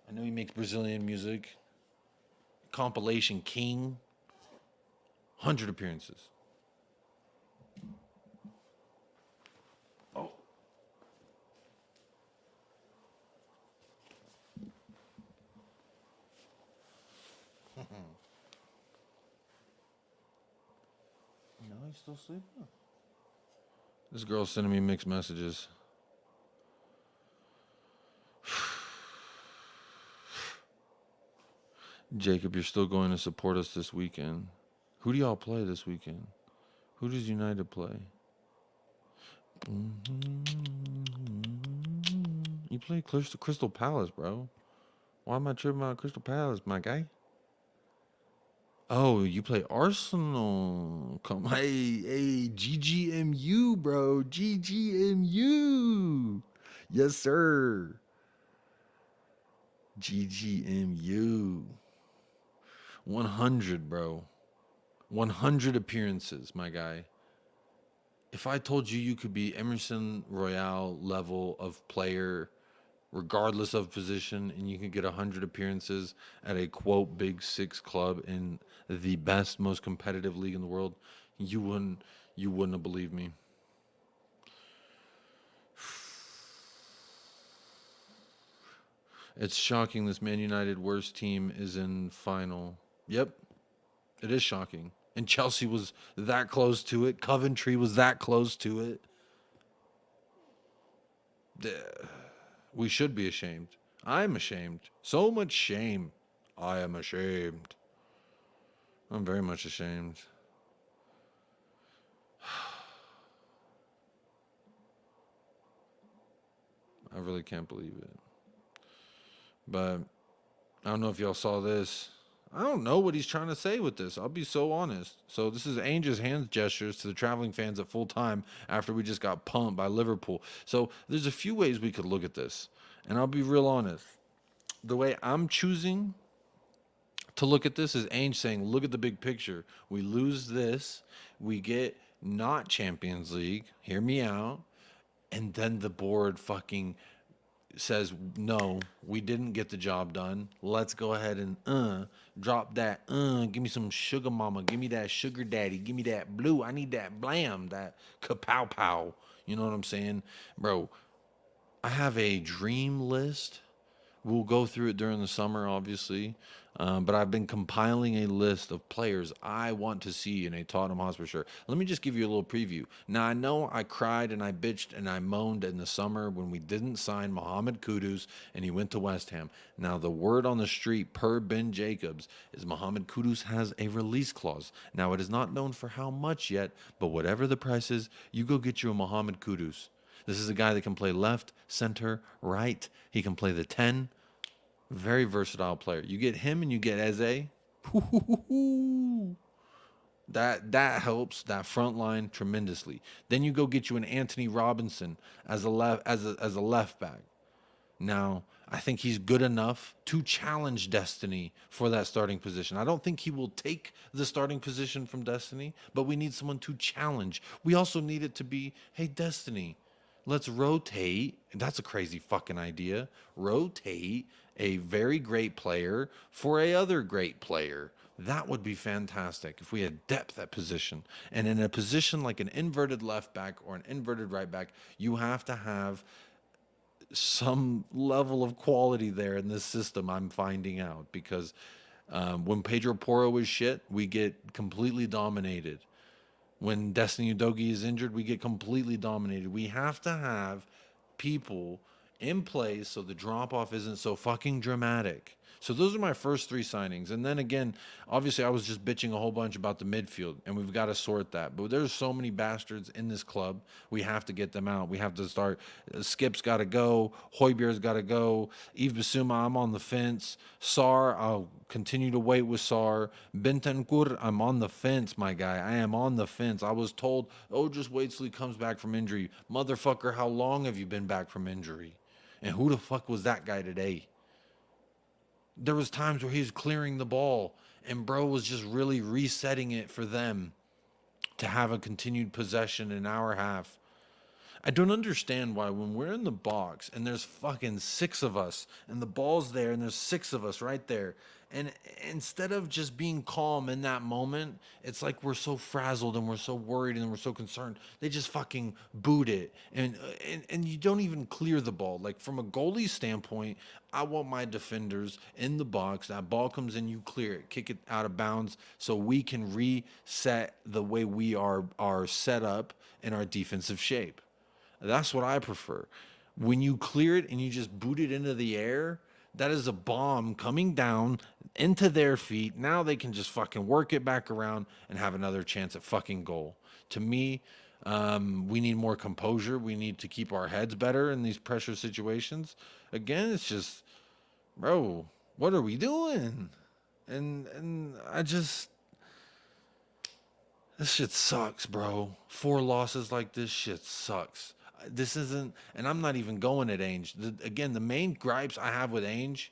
I know he makes Brazilian music. Compilation king. 100 appearances. Oh. No, he's still sleeping. This girl's sending me mixed messages. Jacob, you're still going to support us this weekend. Who do y'all play this weekend? Who does United play? You play Crystal Palace, bro. Why am I tripping about Crystal Palace, my guy? Oh, you play Arsenal. Come, hey, GGMU, bro. GGMU. Yes, sir. GGMU. 100, bro. 100 appearances, my guy. If I told you you could be Emerson Royale level of player, regardless of position, and you could get 100 appearances at a quote Big Six club in the best, most competitive league in the world, you wouldn't have believed me. It's shocking this Man United worst team is in final. Yep, it is shocking. And Chelsea was that close to it. Coventry was that close to it. We should be ashamed. I'm ashamed. So much shame. I am ashamed. I'm very much ashamed. I really can't believe it. But I don't know if y'all saw this. I don't know what he's trying to say with this. I'll be so honest. So this is Ainge's hand gestures to the traveling fans at full time after we just got pumped by Liverpool. So there's a few ways we could look at this. And I'll be real honest. the way I'm choosing to look at this is Ainge saying, look at the big picture. We lose this, we get not Champions League, hear me out, and then the board fucking says, no, we didn't get the job done. Let's go ahead and drop that. Give me some sugar mama. Give me that sugar daddy. Give me that blue. I need that blam, that kapow pow. You know what I'm saying? Bro, I have a dream list. We'll go through it during the summer, obviously. But I've been compiling a list of players I want to see in a Tottenham Hotspur shirt. Let me just give you a little preview. Now, I know I cried and I bitched and I moaned in the summer when we didn't sign Mohamed Kudus and he went to West Ham. Now, the word on the street per Ben Jacobs is Mohamed Kudus has a release clause. Now, it is not known for how much yet, but whatever the price is, you go get you a Mohamed Kudus. This is a guy that can play left, center, right. He can play the 10. Very versatile player. You get him and you get Eze. That helps that front line tremendously. Then you go get you an Anthony Robinson as a left back. Now, I think he's good enough to challenge Destiny for that starting position. I don't think he will take the starting position from Destiny, but we need someone to challenge. We also need it to be, hey, Destiny, let's rotate. That's a crazy fucking idea. Rotate a very great player for a other great player. That would be fantastic if we had depth at position. And in a position like an inverted left back or an inverted right back, you have to have some level of quality there in this system, I'm finding out. Because when Pedro Porro is shit, we get completely dominated. When Destiny Udogie is injured, we get completely dominated. We have to have people in place so the drop-off isn't so fucking dramatic. So those are my first three signings. And then again, obviously I was just bitching a whole bunch about the midfield, and we've got to sort that. But there's so many bastards in this club. We have to get them out. We have to start. Skip's got to go. Højbjerg's got to go. Yves Bissouma, I'm on the fence. Sarr, I'll continue to wait with Sarr. Bentancur, I'm on the fence, my guy. I am on the fence. I was told, oh, just wait till he comes back from injury. Motherfucker, how long have you been back from injury? And who the fuck was that guy today? There was times where he was clearing the ball and bro was just really resetting it for them to have a continued possession in our half. I don't understand why when we're in the box and there's fucking 6 of us and the ball's there and there's 6 of us right there, and instead of just being calm in that moment, it's like we're so frazzled and we're so worried and we're so concerned. They just fucking boot it and you don't even clear the ball. Like from a goalie standpoint, I want my defenders in the box. That ball comes in, you clear it, kick it out of bounds so we can reset the way we are set up in our defensive shape. That's what I prefer. When you clear it and you just boot it into the air, that is a bomb coming down into their feet. Now they can just fucking work it back around and have another chance at fucking goal. To me, we need more composure. We need to keep our heads better in these pressure situations. Again, it's just, bro, what are we doing? And I just, this shit sucks, bro. 4 losses like this shit sucks. This isn't, and I'm not even going at Ainge. Again, the main gripes I have with Ainge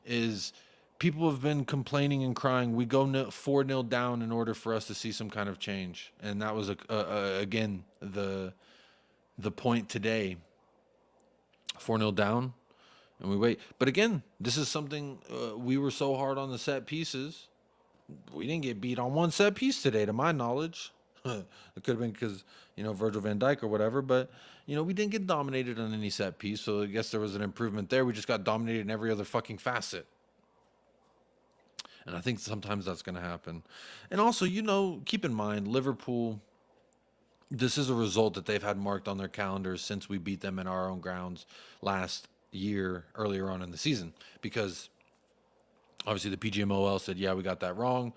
is people have been complaining and crying. We go 4-0 down in order for us to see some kind of change. And that was, again, the point today. 4-0 down, and we wait. But again, this is something we were so hard on the set pieces. We didn't get beat on one set piece today, to my knowledge. It could have been because, Virgil van Dijk or whatever, but, we didn't get dominated on any set piece, so I guess there was an improvement there. We just got dominated in every other fucking facet. And I think sometimes that's going to happen. And also, keep in mind, Liverpool, this is a result that they've had marked on their calendars since we beat them in our own grounds last year, earlier on in the season, because obviously the PGMOL said, yeah, we got that wrong,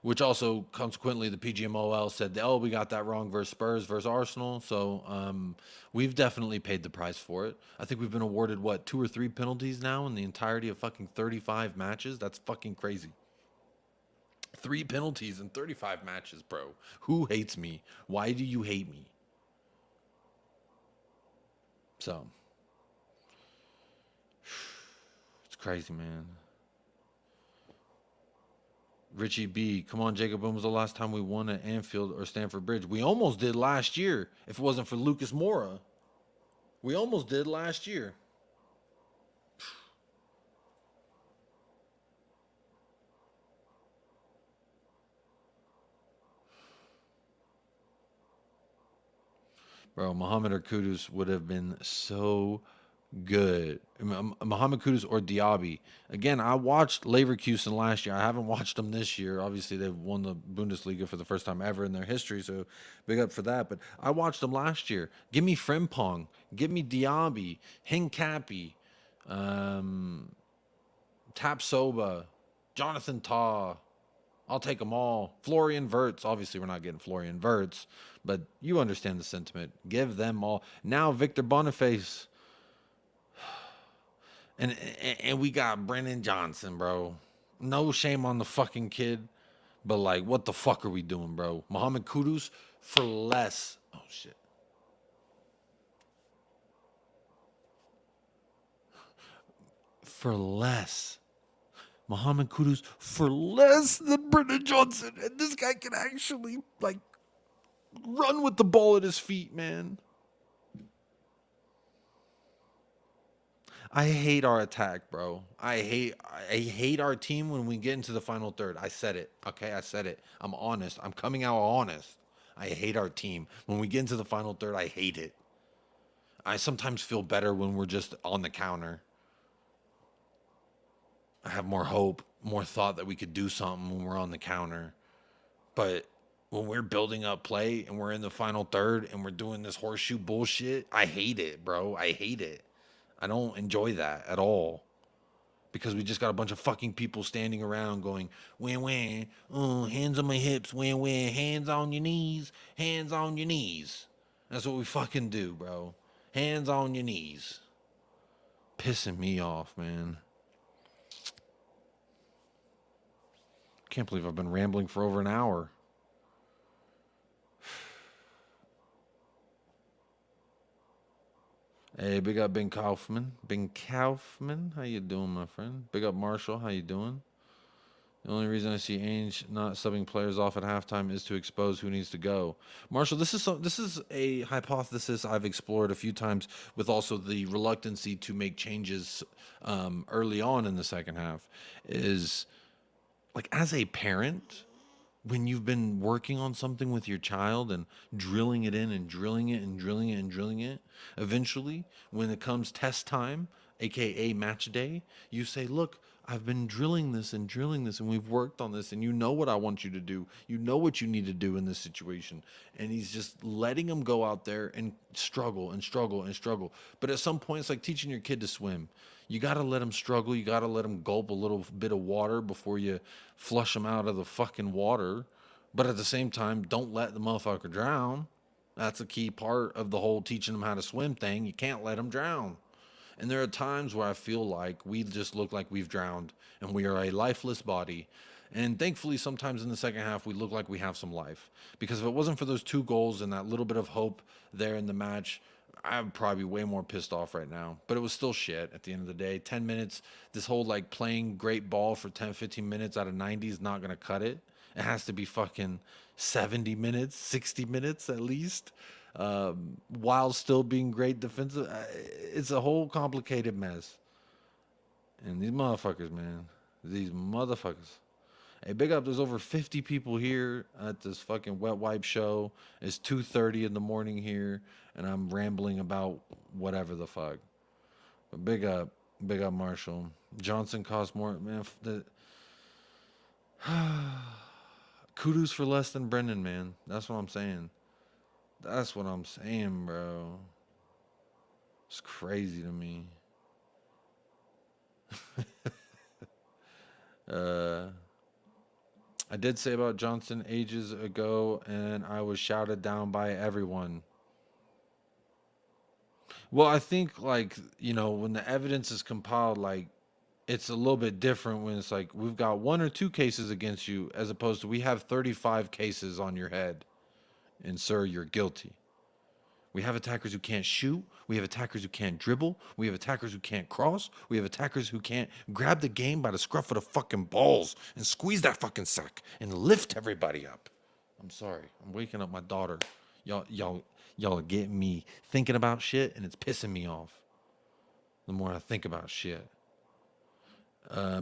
which also consequently the PGMOL said, oh, we got that wrong versus Spurs versus Arsenal. So we've definitely paid the price for it. I think we've been awarded, 2 or 3 penalties now in the entirety of fucking 35 matches. That's fucking crazy. 3 penalties in 35 matches, bro. Who hates me? Why do you hate me? So, it's crazy, man. Richie B, come on, Jacob. When was the last time we won at Anfield or Stamford Bridge? We almost did last year. If it wasn't for Lucas Moura, we almost did last year. Bro, Muhammad or Kudus would have been so good. Muhammad Kudus or Diaby. Again, I watched Leverkusen last year. I haven't watched them this year. Obviously, they've won the Bundesliga for the first time ever in their history, so big up for that. But I watched them last year. Give me Frimpong. Give me Diaby. Hincapi. Tapsoba. Jonathan Tah. I'll take them all. Florian Wirtz. Obviously, we're not getting Florian Wirtz, but you understand the sentiment. Give them all. Now, Victor Boniface. And we got Brennan Johnson, bro. No shame on the fucking kid, but like, what the fuck are we doing, bro? Muhammad Kudus for less. Oh, shit. For less. Muhammad Kudus for less than Brennan Johnson. And this guy can actually, like, run with the ball at his feet, man. I hate our attack, bro. I hate our team when we get into the final third. I said it. Okay, I said it. I'm honest. I'm coming out honest. I hate our team. When we get into the final third, I hate it. I sometimes feel better when we're just on the counter. I have more hope, more thought that we could do something when we're on the counter. But when we're building up play and we're in the final third and we're doing this horseshoe bullshit, I hate it, bro. I hate it. I don't enjoy that at all. Because we just got a bunch of fucking people standing around going, win, hands on my hips, win, hands on your knees, hands on your knees. That's what we fucking do, bro. Hands on your knees. Pissing me off, man. Can't believe I've been rambling for over an hour. Hey, big up Ben Kaufman. Ben Kaufman, how you doing, my friend? Big up Marshall, how you doing? The only reason I see Ainge not subbing players off at halftime is to expose who needs to go. Marshall, this is a hypothesis I've explored a few times with also the reluctancy to make changes early on in the second half. Is like, as a parent, when you've been working on something with your child and drilling it in and drilling it and drilling it and drilling it, eventually, when it comes test time, aka match day, you say, look, I've been drilling this and we've worked on this and you know what I want you to do. You know what you need to do in this situation. And he's just letting them go out there and struggle and struggle and struggle. But at some point, it's like teaching your kid to swim. You got to let them struggle. You got to let them gulp a little bit of water before you flush them out of the fucking water. But at the same time, don't let the motherfucker drown. That's a key part of the whole teaching them how to swim thing. You can't let them drown. And there are times where I feel like we just look like we've drowned and we are a lifeless body. And thankfully, sometimes in the second half, we look like we have some life. Because if it wasn't for those 2 goals and that little bit of hope there in the match, I'd probably be way more pissed off right now. But it was still shit at the end of the day. 10 minutes, this whole like playing great ball for 10, 15 minutes out of 90 is not going to cut it. It has to be fucking 70 minutes, 60 minutes at least, while still being great defensive. It's a whole complicated mess. And these motherfuckers, man. These motherfuckers. Hey, big up, there's over 50 people here at this fucking wet wipe show. It's 2:30 in the morning here, and I'm rambling about whatever the fuck. But big up Marshall. Johnson costs more, man. Kudos for less than Brendan, man. That's what I'm saying. That's what I'm saying, bro. It's crazy to me. I did say about Johnson ages ago, and I was shouted down by everyone. Well, I think, like, you know, when the evidence is compiled, like, it's a little bit different when it's like we've got 1 or 2 cases against you as opposed to we have 35 cases on your head, and sir, you're guilty. We have attackers who can't shoot. We have attackers who can't dribble. We have attackers who can't cross. We have attackers who can't grab the game by the scruff of the fucking balls and squeeze that fucking sack and lift everybody up. I'm sorry. I'm waking up my daughter. Y'all are getting me thinking about shit, and it's pissing me off the more I think about shit.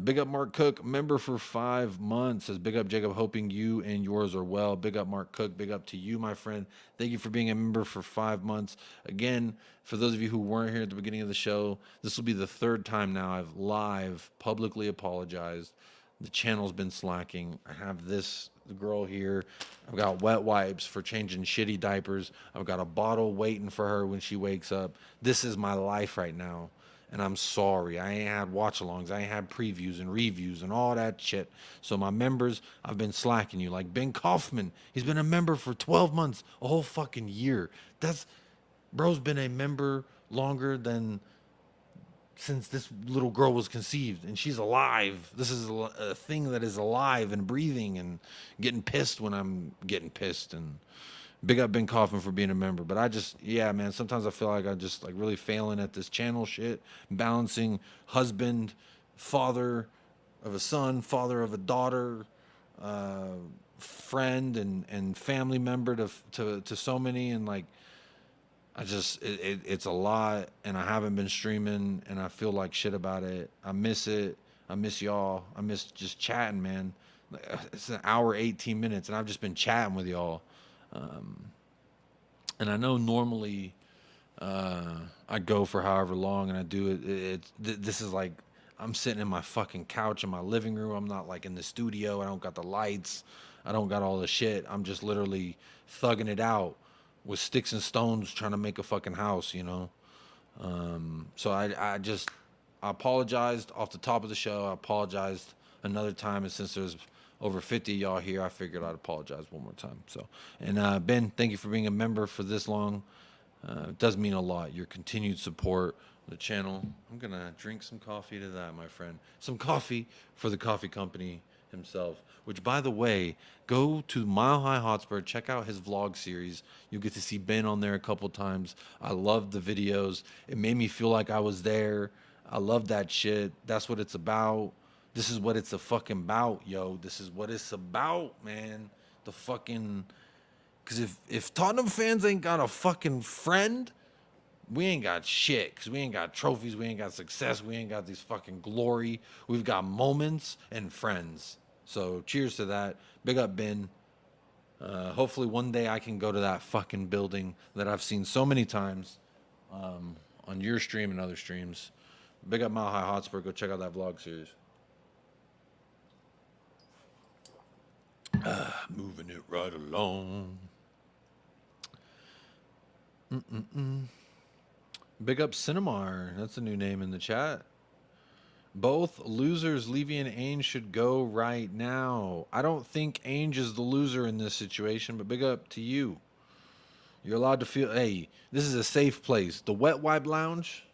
Big up Mark Cook, member for 5 months. Says big up Jacob, hoping you and yours are well. Big up Mark Cook, big up to you, my friend. Thank you for being a member for 5 months. Again, for those of you who weren't here at the beginning of the show, this will be the 3rd time now I've live publicly apologized. The channel's been slacking. I have this girl here. I've got wet wipes for changing shitty diapers. I've got a bottle waiting for her when she wakes up. This is my life right now. And I'm sorry. I ain't had watch-alongs. I ain't had previews and reviews and all that shit. So my members, I've been slacking you. Like Ben Kaufman, he's been a member for 12 months, a whole fucking year. Bro's been a member longer than since this little girl was conceived. And she's alive. This is a thing that is alive and breathing and getting pissed when I'm getting pissed. And big up Ben Kaufman for being a member. But yeah, man, sometimes I feel like I'm just like really failing at this channel shit, balancing husband, father of a son, father of a daughter, friend and family member to so many. And like, it's a lot, and I haven't been streaming, and I feel like shit about it. I miss it. I miss y'all. I miss just chatting, man. It's an hour, 18 minutes, and I've just been chatting with y'all. And I know normally I go for however long, and I do it. This is like I'm sitting in my fucking couch in my living room. I'm not like in the studio. I don't got the lights. I don't got all the shit. I'm just literally thugging it out with sticks and stones trying to make a fucking house, you know? So I apologized off the top of the show. I apologized another time, and since there's over 50 of y'all here, I figured I'd apologize one more time. So, and Ben, thank you for being a member for this long. It does mean a lot, your continued support of the channel. I'm gonna drink some coffee to that, my friend. Some coffee for the coffee company himself, which, by the way, go to Mile High Hotspur, check out his vlog series. You'll get to see Ben on there a couple times. I loved the videos. It made me feel like I was there. I love that shit. That's what it's about. This is what it's a fucking about, yo. This is what it's about, man. The fucking... Because if Tottenham fans ain't got a fucking friend, we ain't got shit. Because we ain't got trophies, we ain't got success, we ain't got these fucking glory. We've got moments and friends. So cheers to that. Big up, Ben. Hopefully one day I can go to that fucking building that I've seen so many times on your stream and other streams. Big up Mile High Hotspur. Go check out that vlog series. Moving it right along. Big up Cinemar. That's a new name in the chat. Both losers, Levy and Ainge, should go right now. I don't think Ainge is the loser in this situation, but big up to you. You're allowed to feel, hey, this is a safe place. The wet wipe lounge,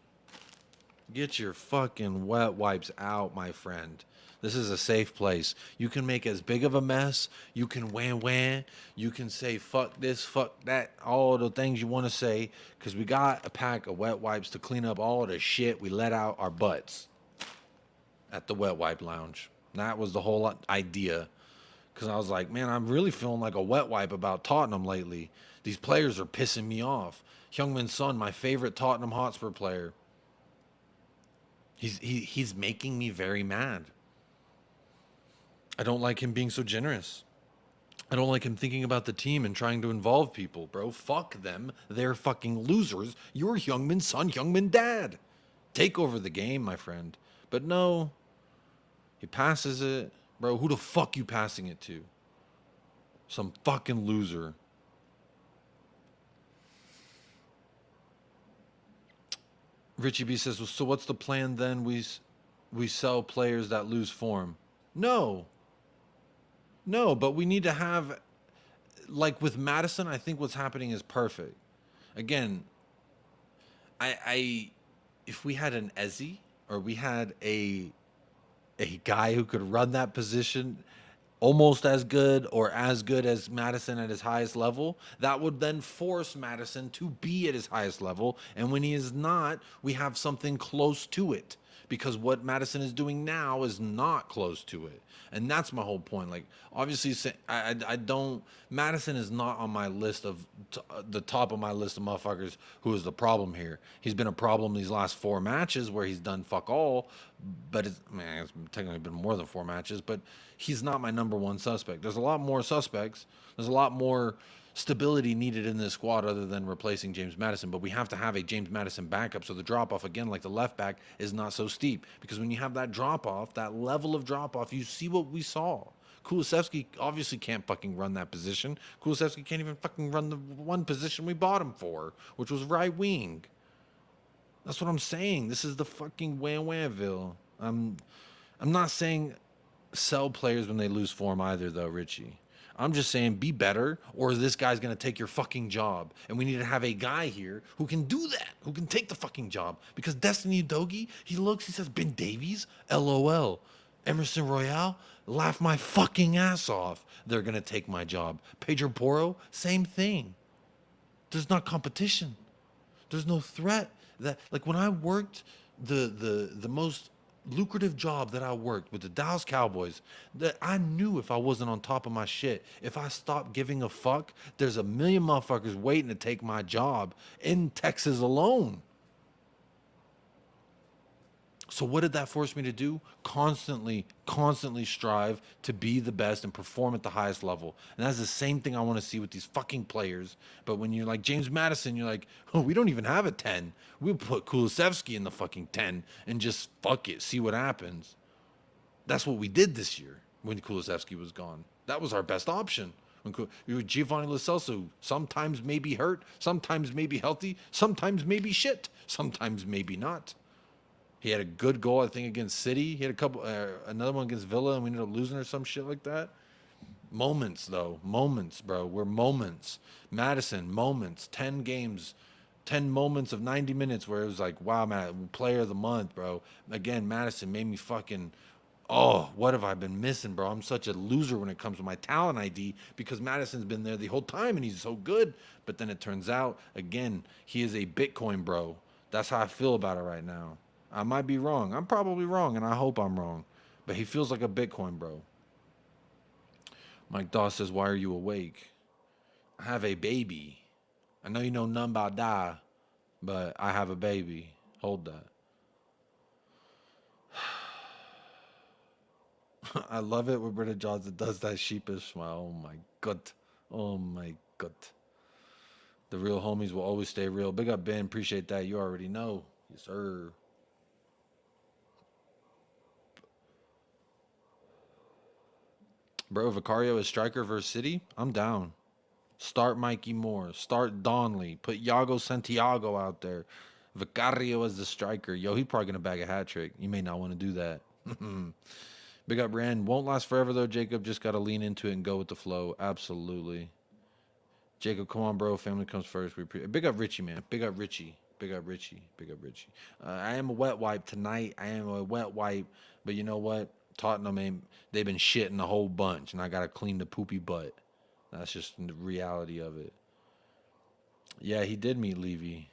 get your fucking wet wipes out, my friend. This is a safe place. You can make as big of a mess. You can wham. You can say fuck this, fuck that, all the things you want to say, because we got a pack of wet wipes to clean up all the shit we let out our butts at the wet wipe lounge. That was the whole idea, because I was like, man, I'm really feeling like a wet wipe about Tottenham lately. These players are pissing me off. Heung-min Son, my favorite Tottenham Hotspur player, he's making me very mad. I don't like him being so generous. I don't like him thinking about the team and trying to involve people, bro. Fuck them. They're fucking losers. You're Heung-min Son, Heung-min Dad. Take over the game, my friend. But no, he passes it. Bro, who the fuck you passing it to? Some fucking loser. Richie B says, well, so what's the plan then? We sell players that lose form. No, but we need to have, like with Madison, I think what's happening is perfect. Again, if we had an Ezzy, or we had a guy who could run that position almost as good or as good as Maddison at his highest level, that would then force Maddison to be at his highest level. And when he is not, we have something close to it. Because what Maddison is doing now is not close to it. And that's my whole point. Like, obviously, I don't... Maddison is not on my list of... the top of my list of motherfuckers who is the problem here. He's been a problem these last 4 matches where he's done fuck all. But it's technically been more than 4 matches. But he's not my number 1 suspect. There's a lot more suspects. There's a lot more stability needed in this squad other than replacing James Maddison, but we have to have a James Maddison backup so the drop off, again, like the left back, is not so steep, because when you have that drop off, that level of drop off, you see what we saw. Kulusevski obviously can't fucking run that position. Kulusevski can't even fucking run the one position we bought him for, which was right wing. That's what I'm saying. This is the fucking Wham-Whamville. I'm not saying sell players when they lose form either, though, Richie. I'm just saying be better, or this guy's going to take your fucking job. And we need to have a guy here who can do that, who can take the fucking job. Because Destiny Udogie, he says, Ben Davies, LOL. Emerson Royale, laugh my fucking ass off. They're going to take my job. Pedro Porro, same thing. There's not competition. There's no threat. That, like, when I worked the most lucrative job that I worked with the Dallas Cowboys, that I knew if I wasn't on top of my shit, if I stopped giving a fuck, there's a million motherfuckers waiting to take my job in Texas alone. So what did that force me to do? Constantly strive to be the best and perform at the highest level. And that's the same thing I want to see with these fucking players. But when you're like James Maddison, you're like, oh, we don't even have a 10. We'll put Kulusevski in the fucking 10 and just fuck it, see what happens. That's what we did this year when Kulusevski was gone. That was our best option. When Giovanni Lo Celso sometimes maybe hurt, sometimes maybe healthy, sometimes maybe shit, sometimes maybe not. He had a good goal, I think, against City. He had a couple, another one against Villa, and we ended up losing or some shit like that. Moments, though. Moments, bro. We're moments. Maddison, moments. 10 games, 10 moments of 90 minutes where it was like, wow, man, player of the month, bro. Again, Maddison made me fucking, oh, what have I been missing, bro? I'm such a loser when it comes to my talent ID because Maddison's been there the whole time, and he's so good. But then it turns out, again, he is a Bitcoin bro. That's how I feel about it right now. I might be wrong. I'm probably wrong, and I hope I'm wrong. But he feels like a Bitcoin bro. Mike Doss says, why are you awake? I have a baby. I know you know nothing about die, but I have a baby. Hold that. I love it when Brendan Johnson does that sheepish smile. Oh, my God. Oh, my God. The real homies will always stay real. Big up, Ben. Appreciate that. You already know. Yes, sir. Bro, Vicario is striker versus City? I'm down. Start Mikey Moore. Start Donley. Put Iago Santiago out there. Vicario as the striker. Yo, he's probably going to bag a hat trick. You may not want to do that. Big up, Rand. Won't last forever, though, Jacob. Just got to lean into it and go with the flow. Absolutely. Jacob, come on, bro. Family comes first. Big up Richie, man. Big up Richie. Big up Richie. Big up Richie. I am a wet wipe tonight. I am a wet wipe. But you know what? Tottenham, they've been shitting a whole bunch, and I got to clean the poopy butt. That's just the reality of it. Yeah, he did meet Levy.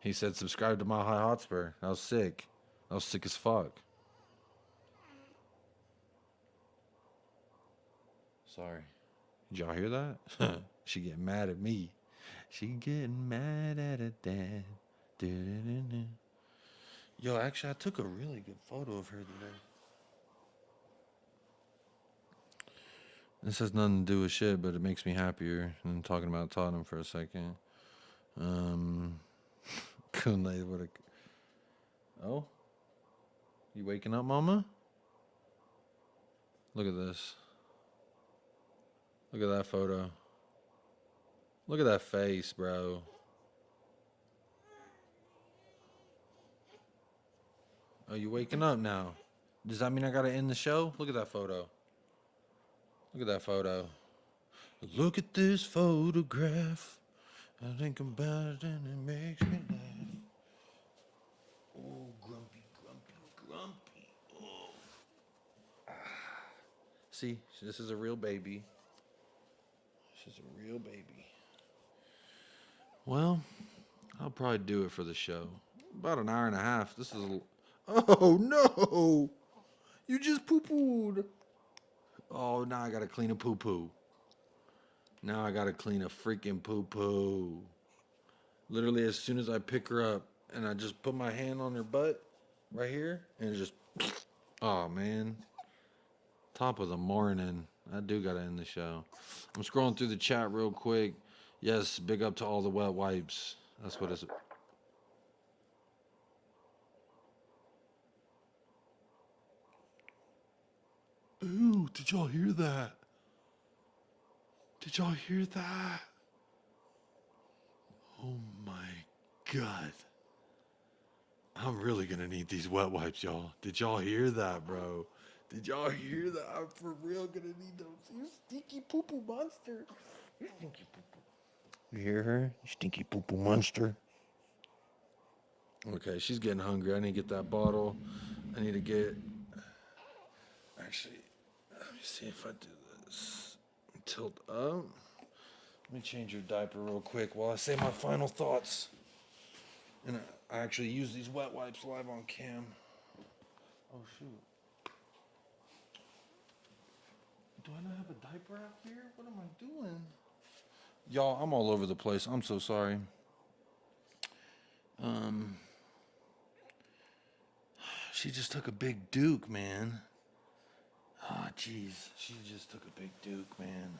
He said, subscribe to my high Hotspur. That was sick. That was sick as fuck. Sorry. Did y'all hear that? She getting mad at me. She getting mad at her dad. Yo, actually, I took a really good photo of her today. This has nothing to do with shit, but it makes me happier. I'm talking about Tottenham for a second. Kunle, what a... Oh? You waking up, mama? Look at this. Look at that photo. Look at that face, bro. Oh, you waking up now? Does that mean I gotta end the show? Look at that photo. Look at that photo. Look at this photograph. I think about it and it makes me laugh. Oh, grumpy. Oh. See, this is a real baby. This is a real baby. Well, I'll probably do it for the show. About an hour and a half. This is oh, no. You just poo-pooed. Oh, now I got to clean a poo-poo. Now I got to clean a freaking poo-poo. Literally, as soon as I pick her up and I just put my hand on her butt right here and just, oh, man. Top of the morning. I do got to end the show. I'm scrolling through the chat real quick. Yes, big up to all the wet wipes. That's what it's. Ooh, did y'all hear that? Did y'all hear that? Oh my God. I'm really gonna need these wet wipes, y'all. Did y'all hear that, bro? Did y'all hear that? I'm for real gonna need those. You stinky poo-poo monster. You stinky poo-poo. You hear her? You stinky poo-poo monster. Okay, she's getting hungry. I need to get that bottle. I need to get... Actually, let me see if I do this. Tilt up. Let me change your diaper real quick while I say my final thoughts. And I actually use these wet wipes live on cam. Oh, shoot. Do I not have a diaper out here? What am I doing? Y'all, I'm all over the place. I'm so sorry. She just took a big Duke, man. Oh, jeez. She just took a big Duke, man.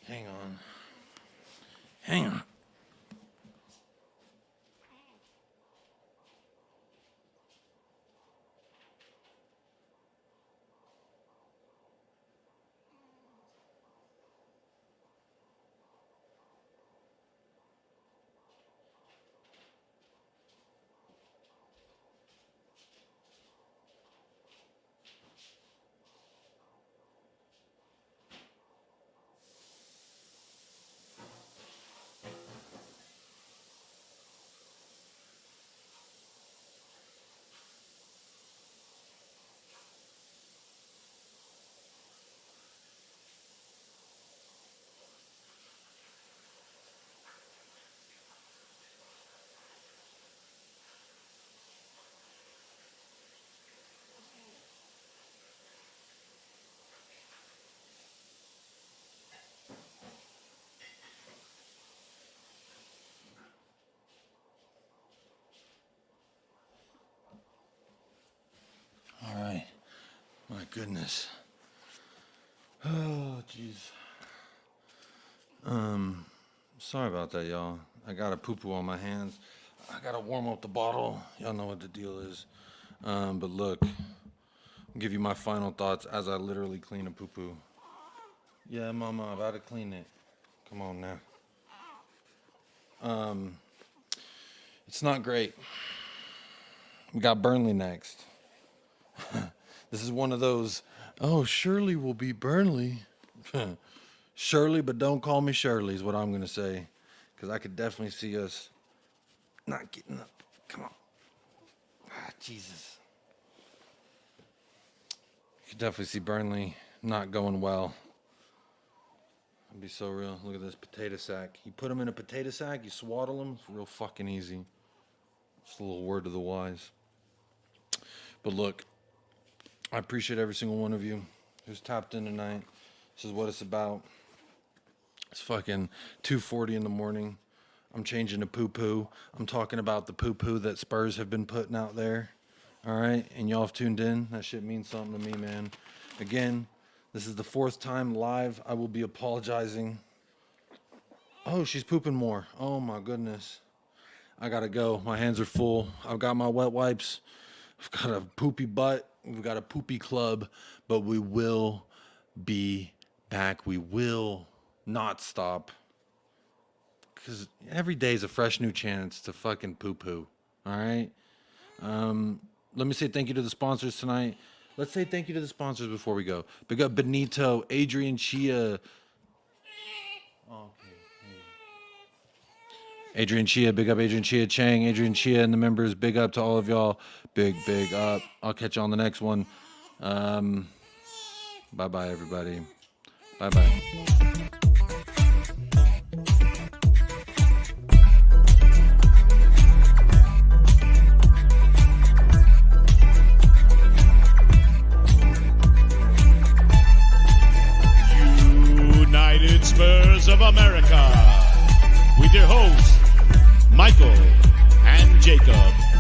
Hang on. Hang on. All right. My goodness. Oh, jeez. Sorry about that, y'all. I got a poo-poo on my hands. I gotta warm up the bottle. Y'all know what the deal is. But look, I'll give you my final thoughts as I literally clean a poo-poo. Yeah, Mama, about to clean it. Come on now. It's not great. We got Burnley next. This is one of those, oh, Shirley will be Burnley. Shirley, but don't call me Shirley is what I'm going to say. Because I could definitely see us not getting up. Come on. Ah, Jesus. You could definitely see Burnley not going well. It'd be so real. Look at this potato sack. You put them in a potato sack, you swaddle them. It's real fucking easy. Just a little word to the wise. But look, I appreciate every single one of you who's tapped in tonight. This is what it's about. It's fucking 2:40 in the morning. I'm changing to poo-poo. I'm talking about the poo-poo that Spurs have been putting out there. All right? And y'all have tuned in. That shit means something to me, man. Again, this is the 4th time live. I will be apologizing. Oh, she's pooping more. Oh, my goodness. I got to go. My hands are full. I've got my wet wipes. I've got a poopy butt. We've got a poopy club. But we will be back. We will not stop. Because every day is a fresh new chance to fucking poo-poo. All right? Let me say thank you to the sponsors tonight. Let's say thank you to the sponsors before we go. Big up Benito, Adrian Chia. Adrian Chia, big up Adrian Chia Chang, Adrian Chia and the members, big up to all of y'all. Big up. I'll catch you on the next one. Bye-bye, everybody. Bye-bye. United Spurs of America, with your hosts, Michael and Jacob.